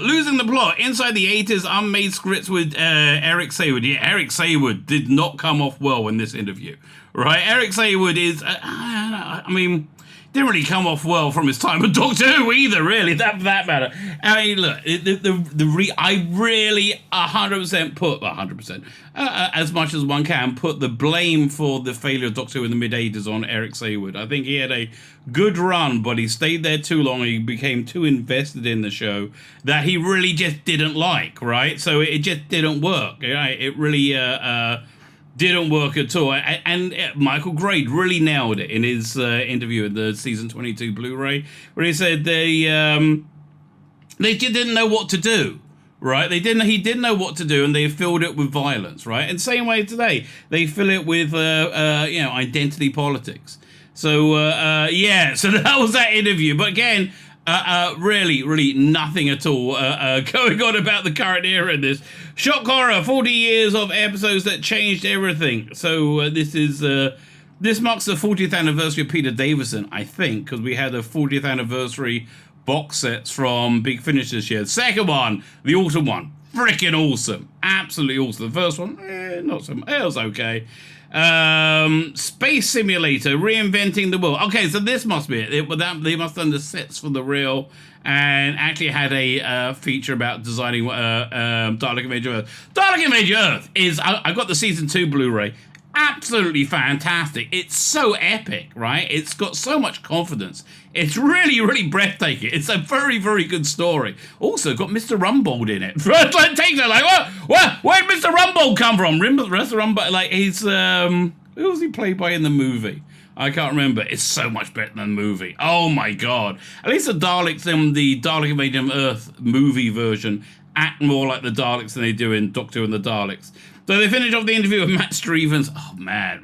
Losing the plot. Inside the 80s, unmade scripts with Eric Saywood. Yeah, Eric Saywood did not come off well in this interview. Right? Eric Saywood is, I mean, didn't really come off well from his time with Doctor Who either, really, that matter. I mean, look, I really 100% put, 100%, as much as one can, put the blame for the failure of Doctor Who in the mid-80s on Eric Saywood. I think he had a good run, but he stayed there too long, he became too invested in the show that he really just didn't like, right? So it just didn't work, right? It really didn't work at all. And Michael Grade really nailed it in his interview at the season 22 Blu-ray, where he said they just didn't know what to do, right? He didn't know what to do, and they filled it with violence, right? And same way today, they fill it with identity politics. So so that was that interview. But again, really nothing at all going on about the current era in this. Shock horror, 40 years of episodes that changed everything. So this marks the 40th anniversary of Peter Davison, I think, because we had a 40th anniversary box sets from Big Finish this year. The second one, the autumn one, freaking awesome, absolutely awesome. The first one, not so much. It was okay. Space Simulator, reinventing the world. Okay, so this must be it. They must have done the sets for the real, and actually had a feature about designing Dalek Invasion Earth. Dalek Invasion Earth is, I got the season 2 Blu-ray. Absolutely fantastic. It's so epic, right? It's got so much confidence. It's really, really breathtaking. It's a very, very good story. Also got Mr. Rumbold in it. Like, where'd Mr. Rumbold come from? Mr. Rumbold, like, he's, who was he played by in the movie? I can't remember. It's so much better than the movie. Oh my God. At least the Daleks in the Dalek Invasion Earth movie version act more like the Daleks than they do in Doctor Who and the Daleks. So they finish off the interview with Matt Stevens. Oh, man.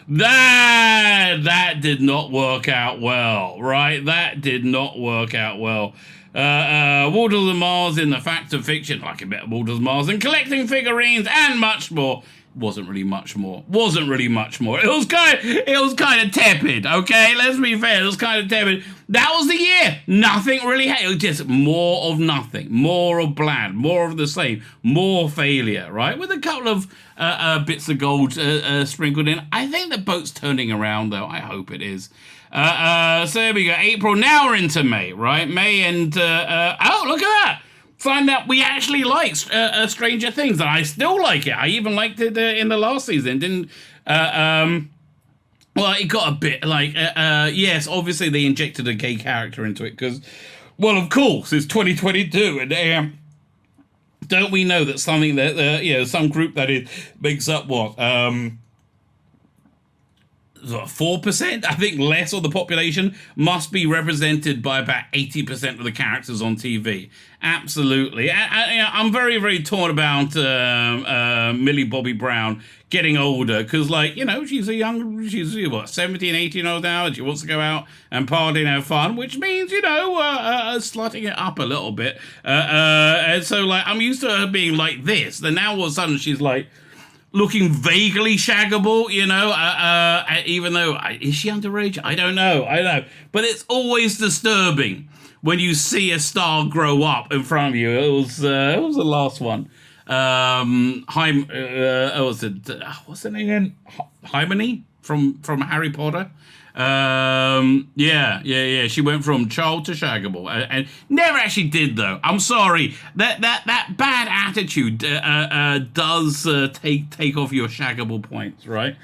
That did not work out well, right? That did not work out well. Waters of Mars in the Fact of Fiction, like a bit of Waters of Mars, and collecting figurines and much more. Wasn't really much more. It was kind of tepid, okay? Let's be fair. It was kind of tepid. That was the year. Nothing really happened. It was just more of nothing. More of bland. More of the same. More failure, right? With a couple of bits of gold sprinkled in. I think the boat's turning around, though. I hope it is. So there we go. April. Now we're into May, right? May and... oh, look at that. Find out we actually like Stranger Things, and I still like it. I even liked it in the last season. Didn't well, it got a bit like yes, obviously they injected a gay character into it because, well, of course, it's 2022, and don't we know that something that some group that makes up what 4%, I think, less of the population must be represented by about 80% of the characters on TV. Absolutely. I'm very, very torn about Millie Bobby Brown getting older because, like, she's 17, 18 old now, and she wants to go out and party and have fun, which means, slutting it up a little bit. And so, like, I'm used to her being like this. Then now all of a sudden she's like, looking vaguely shaggable, even though, is she underage? I don't know. But it's always disturbing when you see a star grow up in front of you. It was the last one? What's her name again? Hermione from Harry Potter. She went from child to shaggable, and never actually did though. I'm sorry. That bad attitude does take off your shaggable points, right?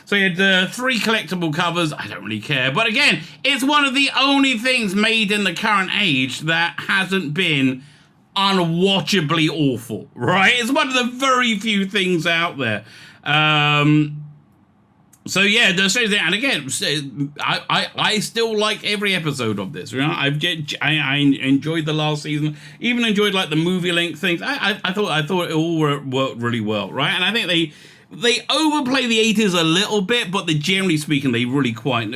So you had 3 collectible covers. I don't really care, but again, it's one of the only things made in the current age that hasn't been unwatchably awful, right? It's one of the very few things out there. So yeah, the strange thing, and again, I still like every episode of this. You know, I enjoyed the last season, even enjoyed like the movie length things. I thought it all worked really well, right? And I think they overplay the 80s a little bit, but generally speaking, they really quite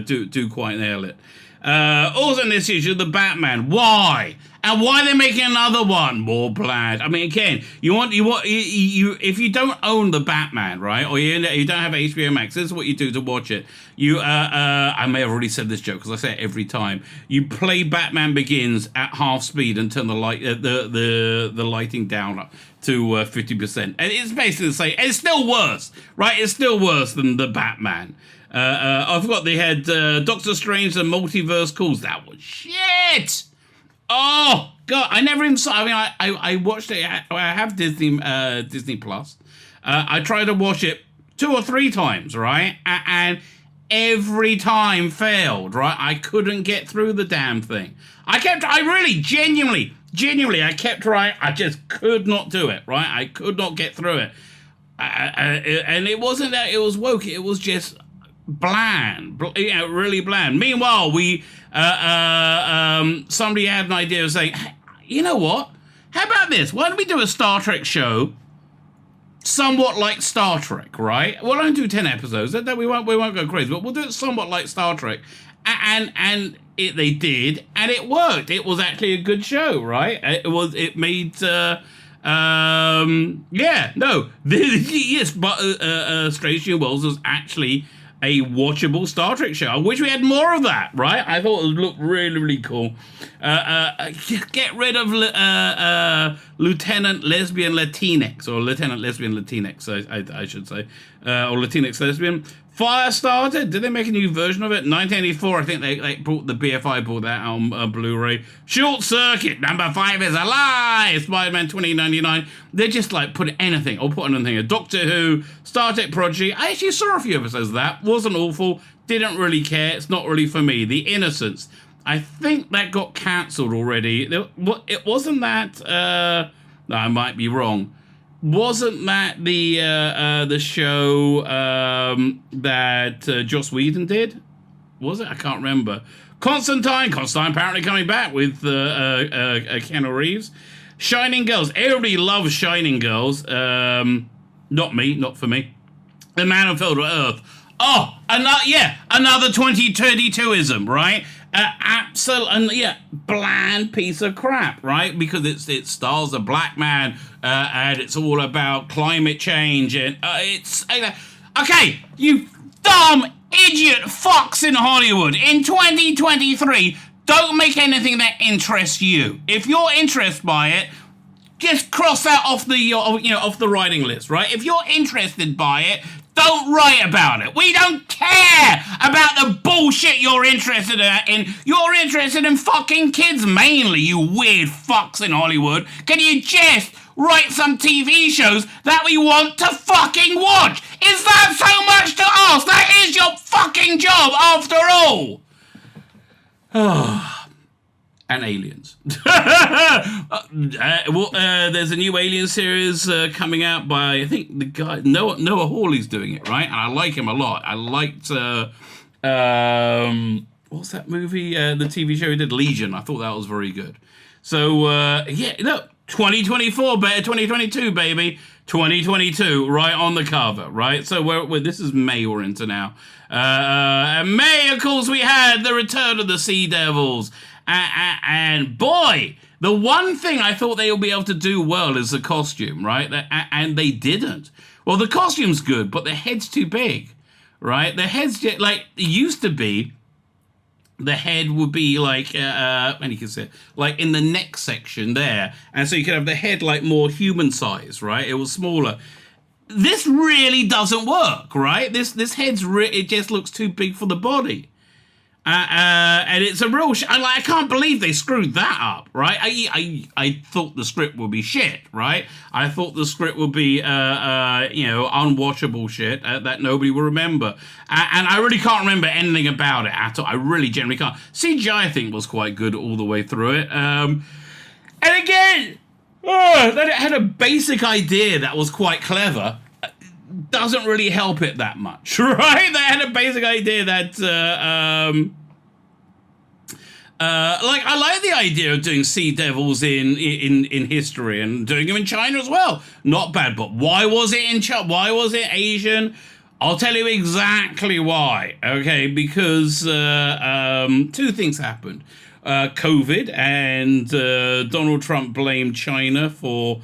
do quite nail it. Also in this issue, the Batman. Why? And why are they making another one? More bland. I mean, again, you if you don't own the Batman, right, or you don't have HBO Max, this is what you do to watch it. I may have already said this joke because I say it every time. You play Batman Begins at half speed and turn the lighting down to 50%, and it's basically the same. It's still worse, right? It's still worse than the Batman. I forgot they had Doctor Strange and Multiverse Calls. That was shit. Oh God, I never even saw. I mean, I watched it. I have Disney Plus. I tried to watch it 2 or 3 times, right? And every time failed, right? I couldn't get through the damn thing. I really genuinely, I kept trying. I just could not do it, right? I could not get through it. And it wasn't that it was woke. It was just bland, really bland. Meanwhile, somebody had an idea of saying, hey, you know what? How about this? Why don't we do a Star Trek show somewhat like Star Trek, right? We'll only do 10 episodes. We won't go crazy, but we'll do it somewhat like Star Trek. And they did, and it worked. It was actually a good show, right? It made yes, but Strange New Worlds was actually a watchable Star Trek show. I wish we had more of that, right? I thought it would look really, really cool. Get rid of Lieutenant Lesbian Latinx, or Lieutenant Lesbian Latinx, I should say, or Latinx Lesbian. Firestarter, did they make a new version of it? 1984, I think they brought the BFI brought that on Blu-ray. Short Circuit, number 5 is a lie. Spider-Man 2099. They just like put anything, or put anything. A Doctor Who, Star Trek Prodigy. I actually saw a few episodes of that. Wasn't awful. Didn't really care. It's not really for me. The Innocents. I think that got cancelled already. It wasn't that. No, I might be wrong. Wasn't that the show that Joss Whedon did? Was it? I can't remember. Constantine apparently coming back with Keanu Reeves. Shining Girls. Everybody loves Shining Girls. Not for me. The Man Who Fell to Earth. Oh, another 2032ism, right? Absolutely, bland piece of crap, right? Because it stars a black man, and it's all about climate change, and okay, you dumb idiot fucks in Hollywood in 2023. Don't make anything that interests you. If you're interested by it, just cross that off the writing list, right? If you're interested by it, don't write about it. We don't care about the bullshit you're interested in. You're interested in fucking kids mainly, you weird fucks in Hollywood. Can you just write some TV shows that we want to fucking watch? Is that so much to ask? That is your fucking job after all. And aliens. There's a new Alien series coming out by, I think, the guy Noah Hawley's doing it, right? And I like him a lot. I liked what's that movie? The TV show he did, Legion. I thought that was very good. So 2024, 2022, baby. 2022, right on the cover, right? So this is May we're into now. And May, of course, we had the return of the Sea Devils. And boy, the one thing I thought they would be able to do well is the costume, right? And they didn't. Well, the costume's good, but the head's too big, right? The head's just, like, it used to be, the head would be like, and you can see it, like in the neck section there. And so you could have the head like more human size, right? It was smaller. This really doesn't work, right? This head's it just looks too big for the body. And it's a real I can't believe they screwed that up, right? I thought the script would be shit, right? I thought the script would be unwatchable shit that nobody will remember, and I really can't remember anything about it at all. I really generally can't. CGI I think was quite good all the way through it. And again, that it had a basic idea that was quite clever doesn't really help it that much, right? They had a basic idea that, I like the idea of doing sea devils in history and doing them in China as well. Not bad, but why was it in China? Why was it Asian? I'll tell you exactly why. Okay, because two things happened. COVID and Donald Trump blamed China for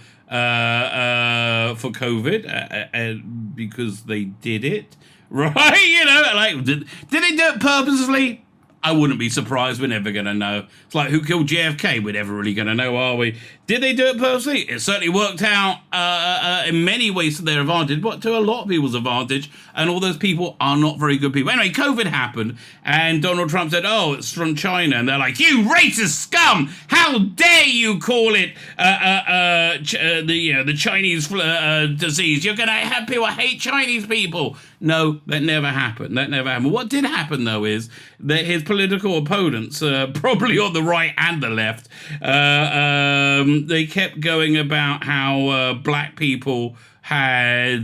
COVID because they did it, right? You know, like did they do it purposefully? I wouldn't be surprised. We're never going to know. It's like, who killed JFK? We're never really going to know, are we? Did they do it purposely? It certainly worked out in many ways to their advantage, but to a lot of people's advantage. And all those people are not very good people. Anyway, COVID happened, and Donald Trump said, oh, it's from China. And they're like, you racist scum! How dare you call it the Chinese disease? You're going to have people hate Chinese people. No, that never happened. That never happened. What did happen, though, is that his political opponents, probably on the right and the left, they kept going about how black people had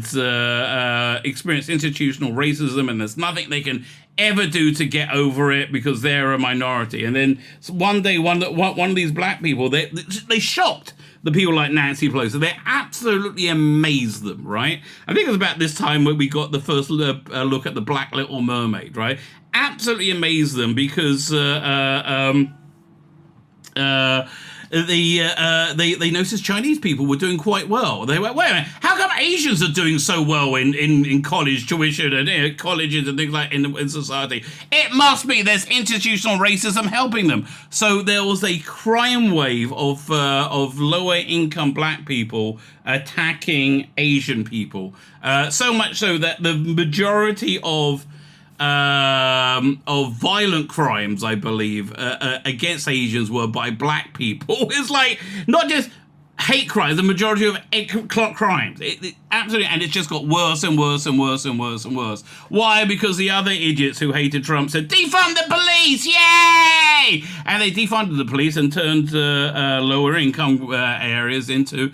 experienced institutional racism and there's nothing they can ever do to get over it because they're a minority. And then one day, one of these black people, they shocked the people like Nancy Pelosi. They absolutely amazed them, right? I think it was about this time when we got the first look at the Black Little Mermaid, right? Absolutely amazed them because they noticed Chinese people were doing quite well. They went, wait a minute, how come Asians are doing so well in college tuition and colleges and things like in society? It must be there's institutional racism helping them. So there was a crime wave of lower income black people attacking Asian people. So much so that the majority of violent crimes, I believe, against Asians were by black people. It's like not just hate crimes, the majority of crimes. It absolutely, and it's just got worse and worse and worse and worse and worse. Why? Because the other idiots who hated Trump said, defund the police, yay! And they defunded the police and turned lower income areas into,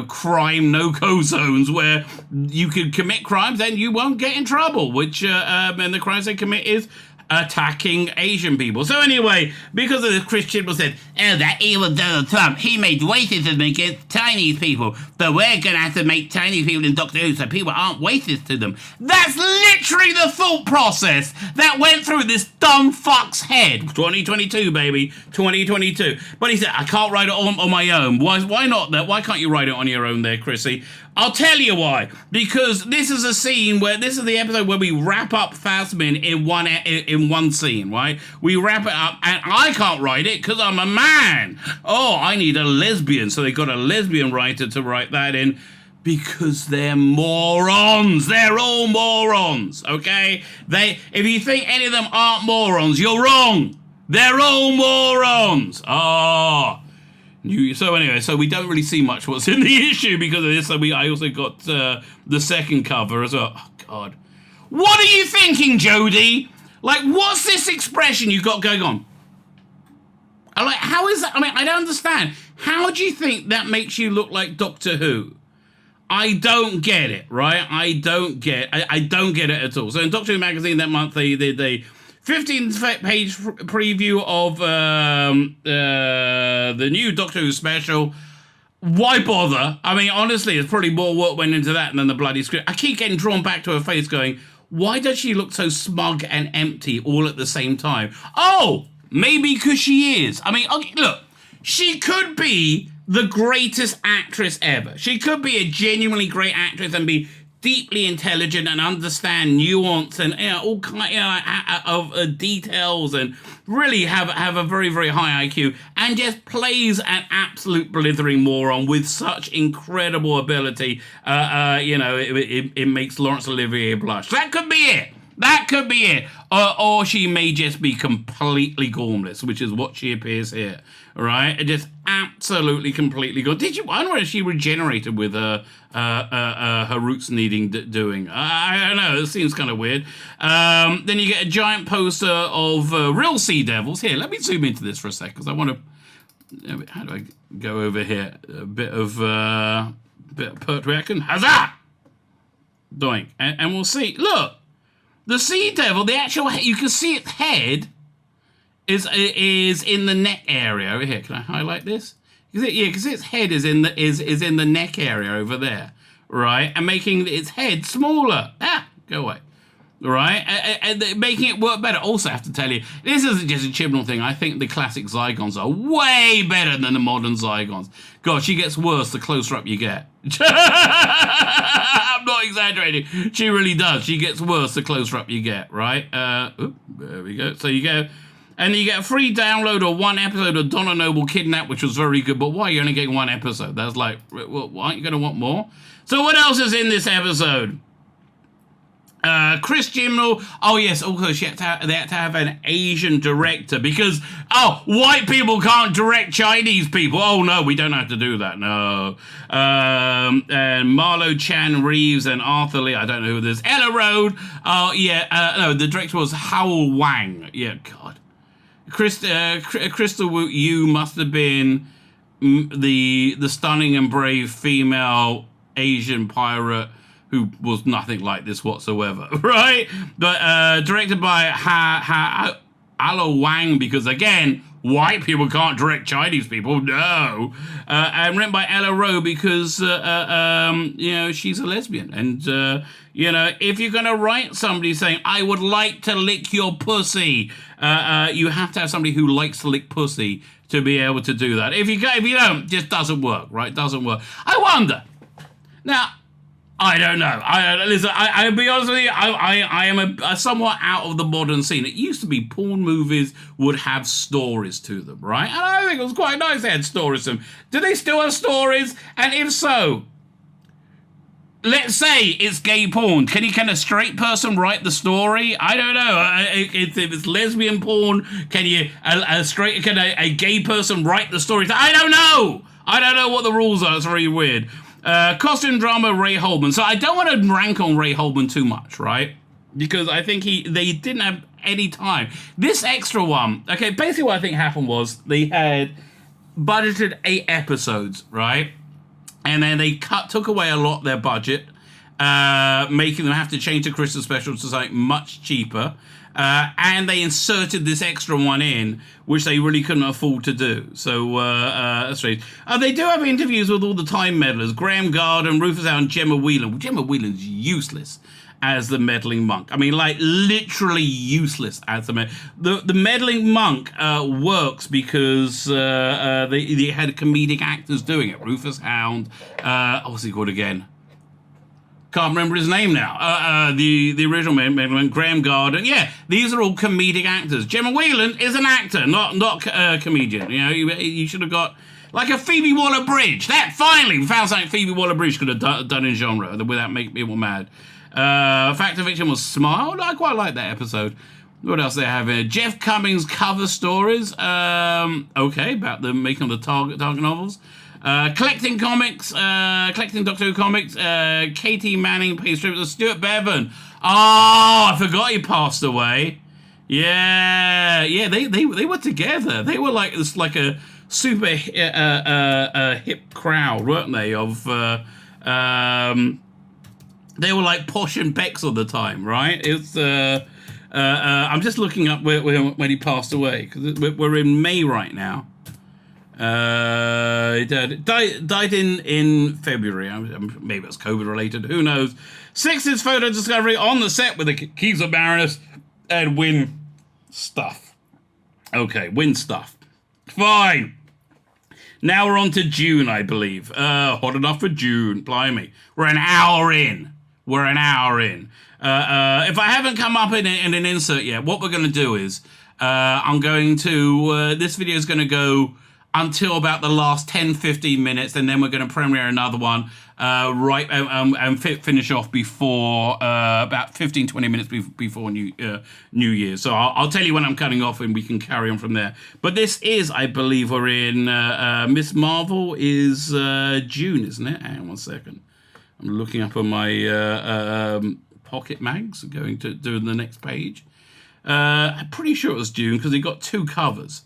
crime no-go zones where you can commit crimes and you won't get in trouble, which, and the crimes they commit is attacking Asian people. So anyway, because of this, Christian people said, oh, that evil Donald Trump, he made racism against Chinese people, but we're going to have to make Chinese people in Doctor Who so people aren't racist to them. That's literally the thought process that went through this dumb fuck's head. 2022, baby. 2022. But he said, I can't write it on my own. Why not that? Why can't you write it on your own there, Chrissy? I'll tell you why. Because this is the episode where we wrap up Phasmin in one scene, right? We wrap it up, and I can't write it because I'm a man. Oh, I need a lesbian. So they got a lesbian writer to write that in because they're morons. They're all morons, okay? If you think any of them aren't morons, you're wrong. They're all morons. Oh. So anyway, so we don't really see much what's in the issue because of this. So I also got the second cover as well. Oh, God. What are you thinking, Jodie? Like, what's this expression you got going on? How is that? I mean, I don't understand. How do you think that makes you look like Doctor Who? I don't get it, right? I don't get it at all. So in Doctor Who magazine that month, they did a 15-page preview of the new Doctor Who special. Why bother? I mean, honestly, there's probably more work went into that than the bloody script. I keep getting drawn back to her face going, why does she look so smug and empty all at the same time? Oh, maybe because she is. I mean, okay, look, she could be the greatest actress ever. She could be a genuinely great actress and be deeply intelligent and understand nuance and all kind of details and really have a very, very high IQ and just plays an absolute blithering moron with such incredible ability. It makes Laurence Olivier blush. That could be it. That could be it. Or she may just be completely gormless, which is what she appears here. Right? Just absolutely, completely gone. I don't know if she regenerated with her roots needing doing. I don't know. It seems kind of weird. Then you get a giant poster of real sea devils. Here, let me zoom into this for a sec because I want to how do I go over here? A bit of poetry action. Huzzah! Doink. And we'll see. Look, the sea devil, the actual, you can see its head is in the neck area over here. Can I highlight this? Because its head is in the neck area over there, right? And making its head smaller. Go away. Right? And making it work better. Also, I have to tell you, this isn't just a Chibnall thing. I think the classic Zygons are way better than the modern Zygons. God, she gets worse the closer up you get. I'm not exaggerating. She really does. She gets worse the closer up you get, right? There we go. So you go... And you get a free download of one episode of Donna Noble Kidnapped, which was very good. But why are you only getting one episode? That's like, well, aren't you going to want more? So what else is in this episode? Chris Chibnall. Oh, yes. Also, they had to have an Asian director because, white people can't direct Chinese people. Oh, no, we don't have to do that. No. And Marlo Chan Reeves and Arthur Lee. I don't know who this is. Ella Road. Oh, yeah. No, the director was Howell Wang. Yeah, God. Crystal Wu Yu must have been the stunning and brave female Asian pirate who was nothing like this whatsoever, right? But directed by Alo Wang, because again, white people can't direct Chinese people, no. And written by Ella Rowe because, she's a lesbian. And, if you're going to write somebody saying, I would like to lick your pussy, you have to have somebody who likes to lick pussy to be able to do that. If you don't, it just doesn't work, right? Doesn't work. I wonder. Now, I don't know. I'll be honest with you. I am a somewhat out of the modern scene. It used to be porn movies would have stories to them, right? And I think it was quite nice they had stories to them. Do they still have stories? And if so, let's say it's gay porn. Can a straight person write the story? I don't know. If it's lesbian porn, can a gay person write the story? I don't know. I don't know what the rules are. It's very weird. Costume drama, Ray Holman. So I don't want to rank on Ray Holman too much, right? Because I think they didn't have any time. This extra one, okay, basically what I think happened was they had budgeted 8 episodes, right? And then they took away a lot of their budget, making them have to change the Christmas special to something much cheaper. And they inserted this extra one in, which they really couldn't afford to do. So that's right. They do have interviews with all the time meddlers: Graham Garden, Rufus Howe, and Gemma Whelan. Gemma Whelan's useless as the meddling monk. I mean, like, literally useless as the meddling monk works because they had comedic actors doing it. Rufus Hound, what's he called again? Can't remember his name now. The original man, Graham Garden. Yeah, these are all comedic actors. Gemma Whelan is an actor, not a comedian. You should have got like a Phoebe Waller-Bridge. Finally, we found something Phoebe Waller-Bridge could have done in genre without making people mad. Fact or Fiction was Smile. I quite like that episode. What else they have here? Jeff Cummings cover stories. Okay, about the making of the Target novels. Collecting comics, collecting Doctor Who comics, Katie Manning pays tribute to Stuart Bevan. Oh, I forgot he passed away. Yeah, they were together. They were like a super hip crowd, weren't they? They were like Posh and Becks all the time, right? It's I'm just looking up when he passed away because we're in May right now. He died in February. Maybe it's COVID related. Who knows? 6's photo discovery on the set with the keys of Baroness and Win stuff. Okay, Win stuff. Fine. Now we're on to June, I believe. Hot enough for June. Blimey. We're an hour in. If I haven't come up in an insert yet, what we're going to do is this video is going to go until about the last 10-15 minutes, and then we're going to premiere another one and finish off before about 15-20 minutes before New Year's. So I'll tell you when I'm cutting off, and we can carry on from there. But this is, I believe, we're in Miss Marvel is June, isn't it? Hang on 1 second. I'm looking up on my pocket mags, going to do the next page. I'm pretty sure it was June because he got 2 covers.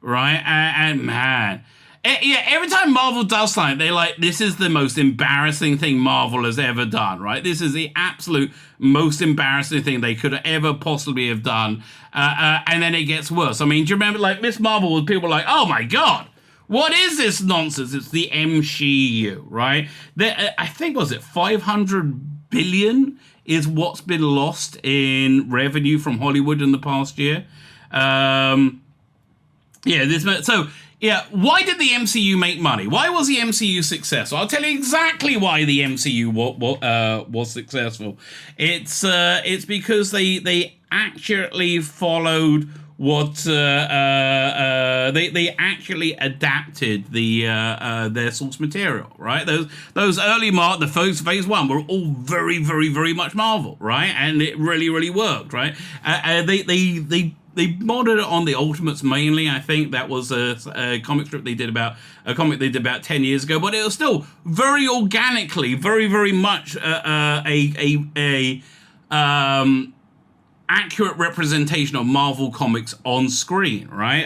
right? And man, yeah, every time Marvel does something, they like, this is the most embarrassing thing Marvel has ever done, right? This is the absolute most embarrassing thing they could ever possibly have done. And then it gets worse. I mean, do you remember, like, Miss Marvel, was people like, oh my God, what is this nonsense? It's the MCU, right? I think, was it 500 billion is what's been lost in revenue from Hollywood in the past year. Yeah, why did the MCU make money? Why was the MCU successful? I'll tell you exactly why the MCU was successful. It's because they accurately followed what they actually adapted their source material, right? Those early the phase one were all very, very, very much Marvel, right? And it really, really worked, right? They modeled it on the Ultimates mainly. I think that was a comic strip they did about 10 years ago, but it was still very organically, very, very much accurate representation of Marvel comics on screen, right?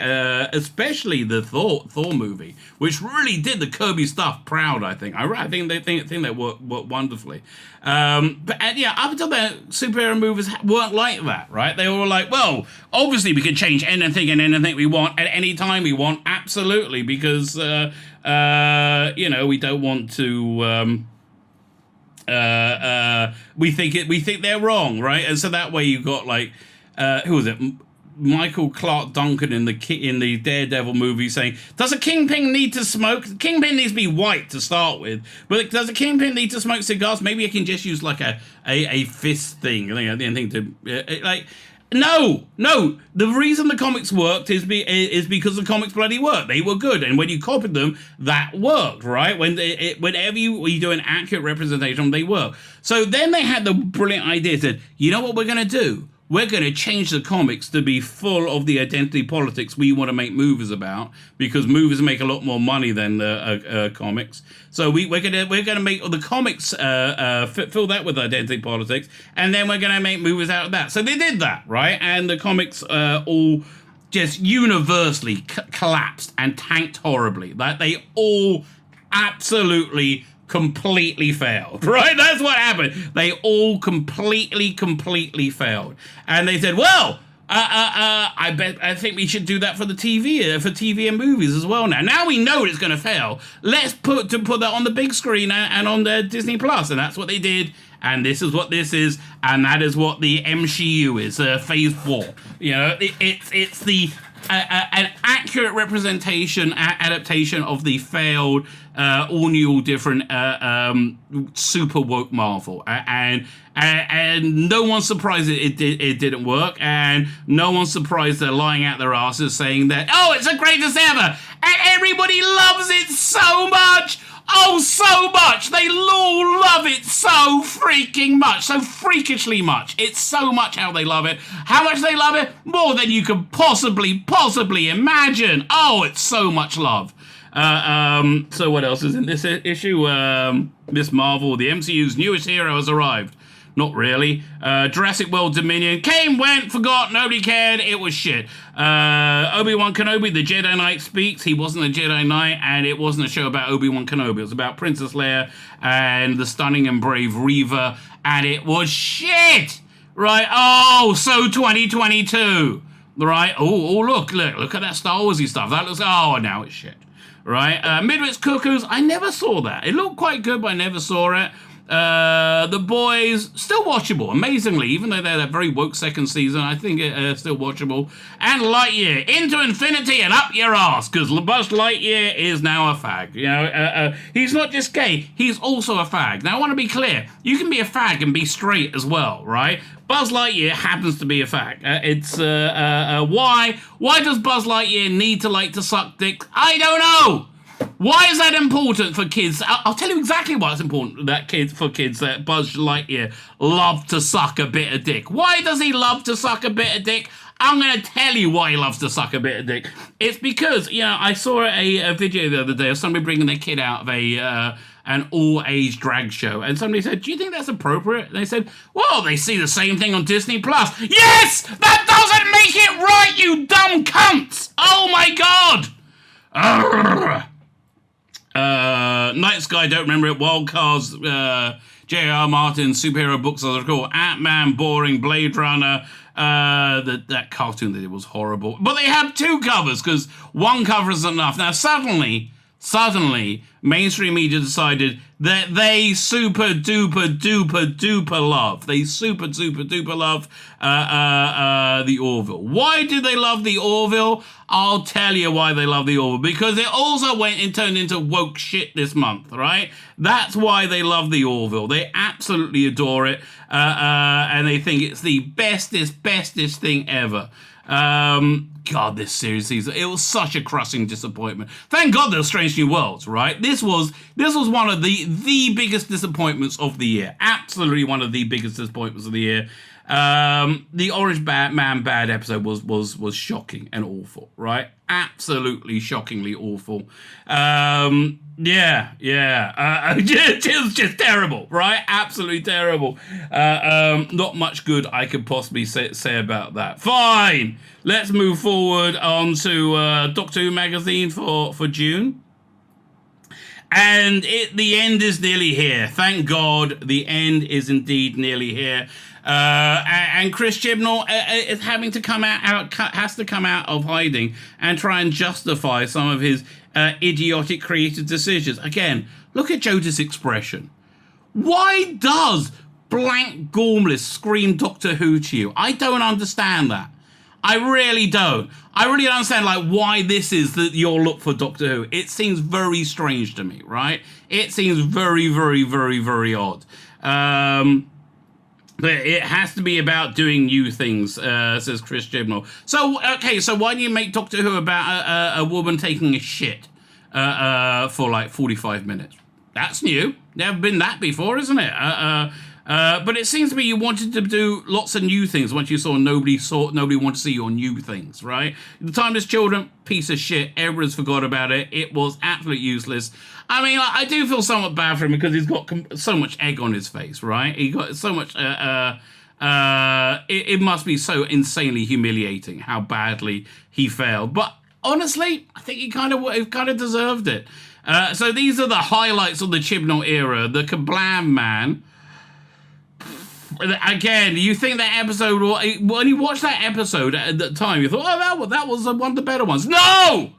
Especially the Thor movie, which really did the Kirby stuff proud. I think they worked wonderfully. But up until then, superhero movies weren't like that, right? They were like, well, obviously we can change anything and anything we want at any time we want, absolutely, because we don't want to. We think they're wrong, right? And so that way you got like who was it? Michael Clark Duncan in the Daredevil movie saying, does a kingpin need to smoke? Kingpin needs to be white to start with, but does a kingpin need to smoke cigars? Maybe I can just use like a fist thing, anything to like. No. The reason the comics worked is because the comics bloody worked. They were good, and when you copied them, that worked, right? Whenever you do an accurate representation, they work. So then they had the brilliant idea that, you know what we're going to do? We're going to change the comics to be full of the identity politics we want to make movies about, because movies make a lot more money than comics. So we're gonna make the comics fill that with identity politics, and then we're gonna make movies out of that. So they did that, right? And the comics all just universally collapsed and tanked horribly. Like they all completely failed, right? That's what happened. They all completely failed. And they said, well, I think we should do that for the TV and movies as well. Now we know it's going to fail. Let's put that on the big screen and on the Disney Plus. And that's what they did. And this is what this is. And that is what the MCU is, Phase 4. It's the an accurate representation, adaptation of the failed, all new, all different, super woke Marvel, and no one's surprised it didn't work, and no one's surprised they're lying out their asses saying that, oh, it's the greatest ever, and everybody loves it so much. Oh, so much! They all love it so freaking much, so freakishly much. It's so much how they love it. How much they love it? More than you could possibly imagine. Oh, it's so much love. So what else is in this issue? Miss Marvel, the MCU's newest hero, has arrived. Not really. Jurassic World Dominion came, went, forgot, nobody cared, it was shit. Obi-Wan Kenobi, the Jedi Knight speaks. He wasn't a Jedi Knight, and it wasn't a show about Obi-Wan Kenobi. It was about Princess Leia and the stunning and brave Reva, and it was shit! Right? Oh, so 2022. Right? Oh, look at that Star Warsy stuff. That looks, oh, now it's shit. Right? Midwich Cuckoos, I never saw that. It looked quite good, but I never saw it. The Boys, still watchable, amazingly, even though they're that very woke second season, I think it's still watchable. And Lightyear, into infinity and up your ass, because Buzz Lightyear is now a fag. He's not just gay, he's also a fag. Now I want to be clear, you can be a fag and be straight as well, right? Buzz Lightyear happens to be a fag. Why does Buzz Lightyear need to like to suck dick? I don't know! Why is that important for kids? I'll tell you exactly why it's important that Buzz Lightyear love to suck a bit of dick. Why does he love to suck a bit of dick? I'm going to tell you why he loves to suck a bit of dick. It's because, I saw a video the other day of somebody bringing their kid out of an all-age drag show, and somebody said, do you think that's appropriate? And they said, well, they see the same thing on Disney Plus. Yes! That doesn't Make it right, you dumb cunts! Oh my god! Night Sky, don't remember it. Wild Cards, J.R. Martin, superhero books, as they're called. Ant-Man, boring. Blade Runner. That cartoon that did was horrible. But they had 2 covers, because one cover isn't enough. Now, suddenly, mainstream media decided that they super duper love. They super duper love the Orville. Why do they love the Orville? I'll tell you why they love the Orville. Because it also went and turned into woke shit this month, right? That's why they love the Orville. They absolutely adore it. And they think it's the bestest thing ever. God, this series, it was such a crushing disappointment. Thank God there was Strange New Worlds, right? This was one of the biggest disappointments of the year. Absolutely one of the biggest disappointments of the year. The Orange Man Bad episode was shocking and awful, right? Absolutely shockingly awful. Just terrible, right? Absolutely terrible. Not much good I could possibly say about that. Fine. Let's move forward on to Doctor Who magazine for June. And the end is nearly here. Thank God the end is indeed nearly here. And Chris Chibnall is having to has to come out of hiding and try and justify some of his idiotic creative decisions. Again, look at Jodie's expression. Why does blank Gormless scream Doctor Who to you? I don't understand that. I really don't. I really don't understand why this is your look for Doctor Who. It seems very strange to me, right? It seems very, very, very, very odd. But it has to be about doing new things, says Chris Chibnall. So why do you make Doctor Who about a woman taking a shit for 45 minutes? That's new. Never been that before, isn't it? But it seems to me you wanted to do lots of new things once you saw nobody wanted to see your new things, right? The Timeless Children, piece of shit. Everyone's forgot about it. It was absolutely useless. I mean, I do feel somewhat bad for him because he's got so much egg on his face, right? He got so much. It must be so insanely humiliating how badly he failed. But honestly, I think he kind of deserved it. So these are the highlights of the Chibnall era. The Kablam Man. Again, you think that episode, when you watched that episode at the time, you thought, oh, that was one of the better ones. No,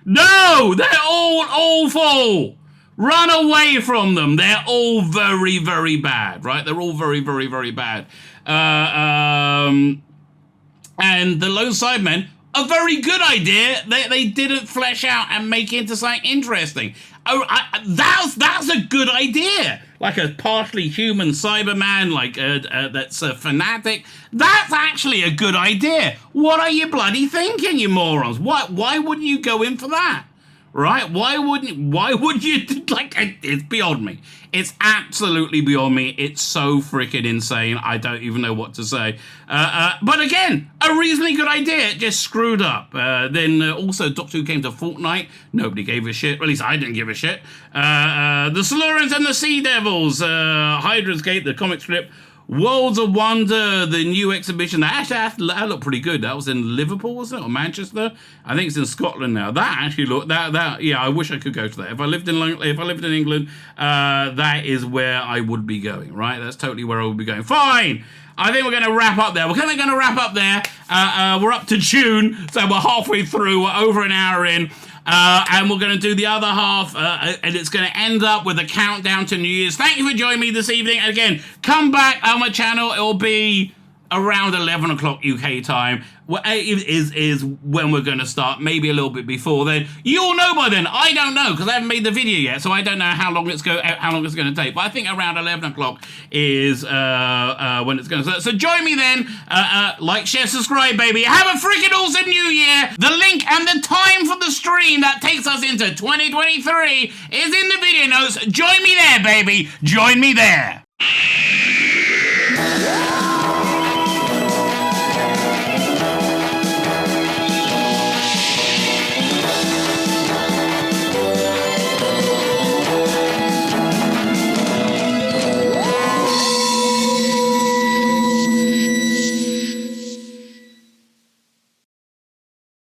they're all awful. Run away from them. They're all very, very bad, right? They're all very, very, very bad. And the Lone Sidemen, a very good idea. They didn't flesh out and make it into something interesting. That's a good idea. Like a partially human Cyberman, that's a fanatic. That's actually a good idea. What are you bloody thinking, you morons? Why wouldn't you go in for that? Right? Why would you, it's beyond me. It's absolutely beyond me. It's so freaking insane. I don't even know what to say. But again, a reasonably good idea. It just screwed up. Then also Doctor Who came to Fortnite. Nobody gave a shit. Or at least I didn't give a shit. The Silurians and the Sea Devils. Hydra's Gate, the comic strip. Worlds of Wonder, the new exhibition. That looked pretty good. That was in Liverpool, wasn't it? Or Manchester? I think it's in Scotland now. That actually looked, yeah, I wish I could go to that. If I lived in England, that is where I would be going, right? That's totally where I would be going. Fine! I think we're going to wrap up there. We're going to wrap up there. We're up to June, so we're halfway through. We're over an hour in. And we're going to do the other half, and it's going to end up with a countdown to New Year's. Thank you for joining me this evening. And again, come back on my channel. It will be around 11 o'clock UK time. Is when we're going to start, maybe a little bit before then. You'll know by then. I don't know because I haven't made the video yet, so I don't know how long it's going to take. But I think around 11 o'clock is when it's going to start. So join me then. Like, share, subscribe, baby. Have a freaking awesome New Year. The link and the time for the stream that takes us into 2023 is in the video notes. Join me there, baby. Join me there.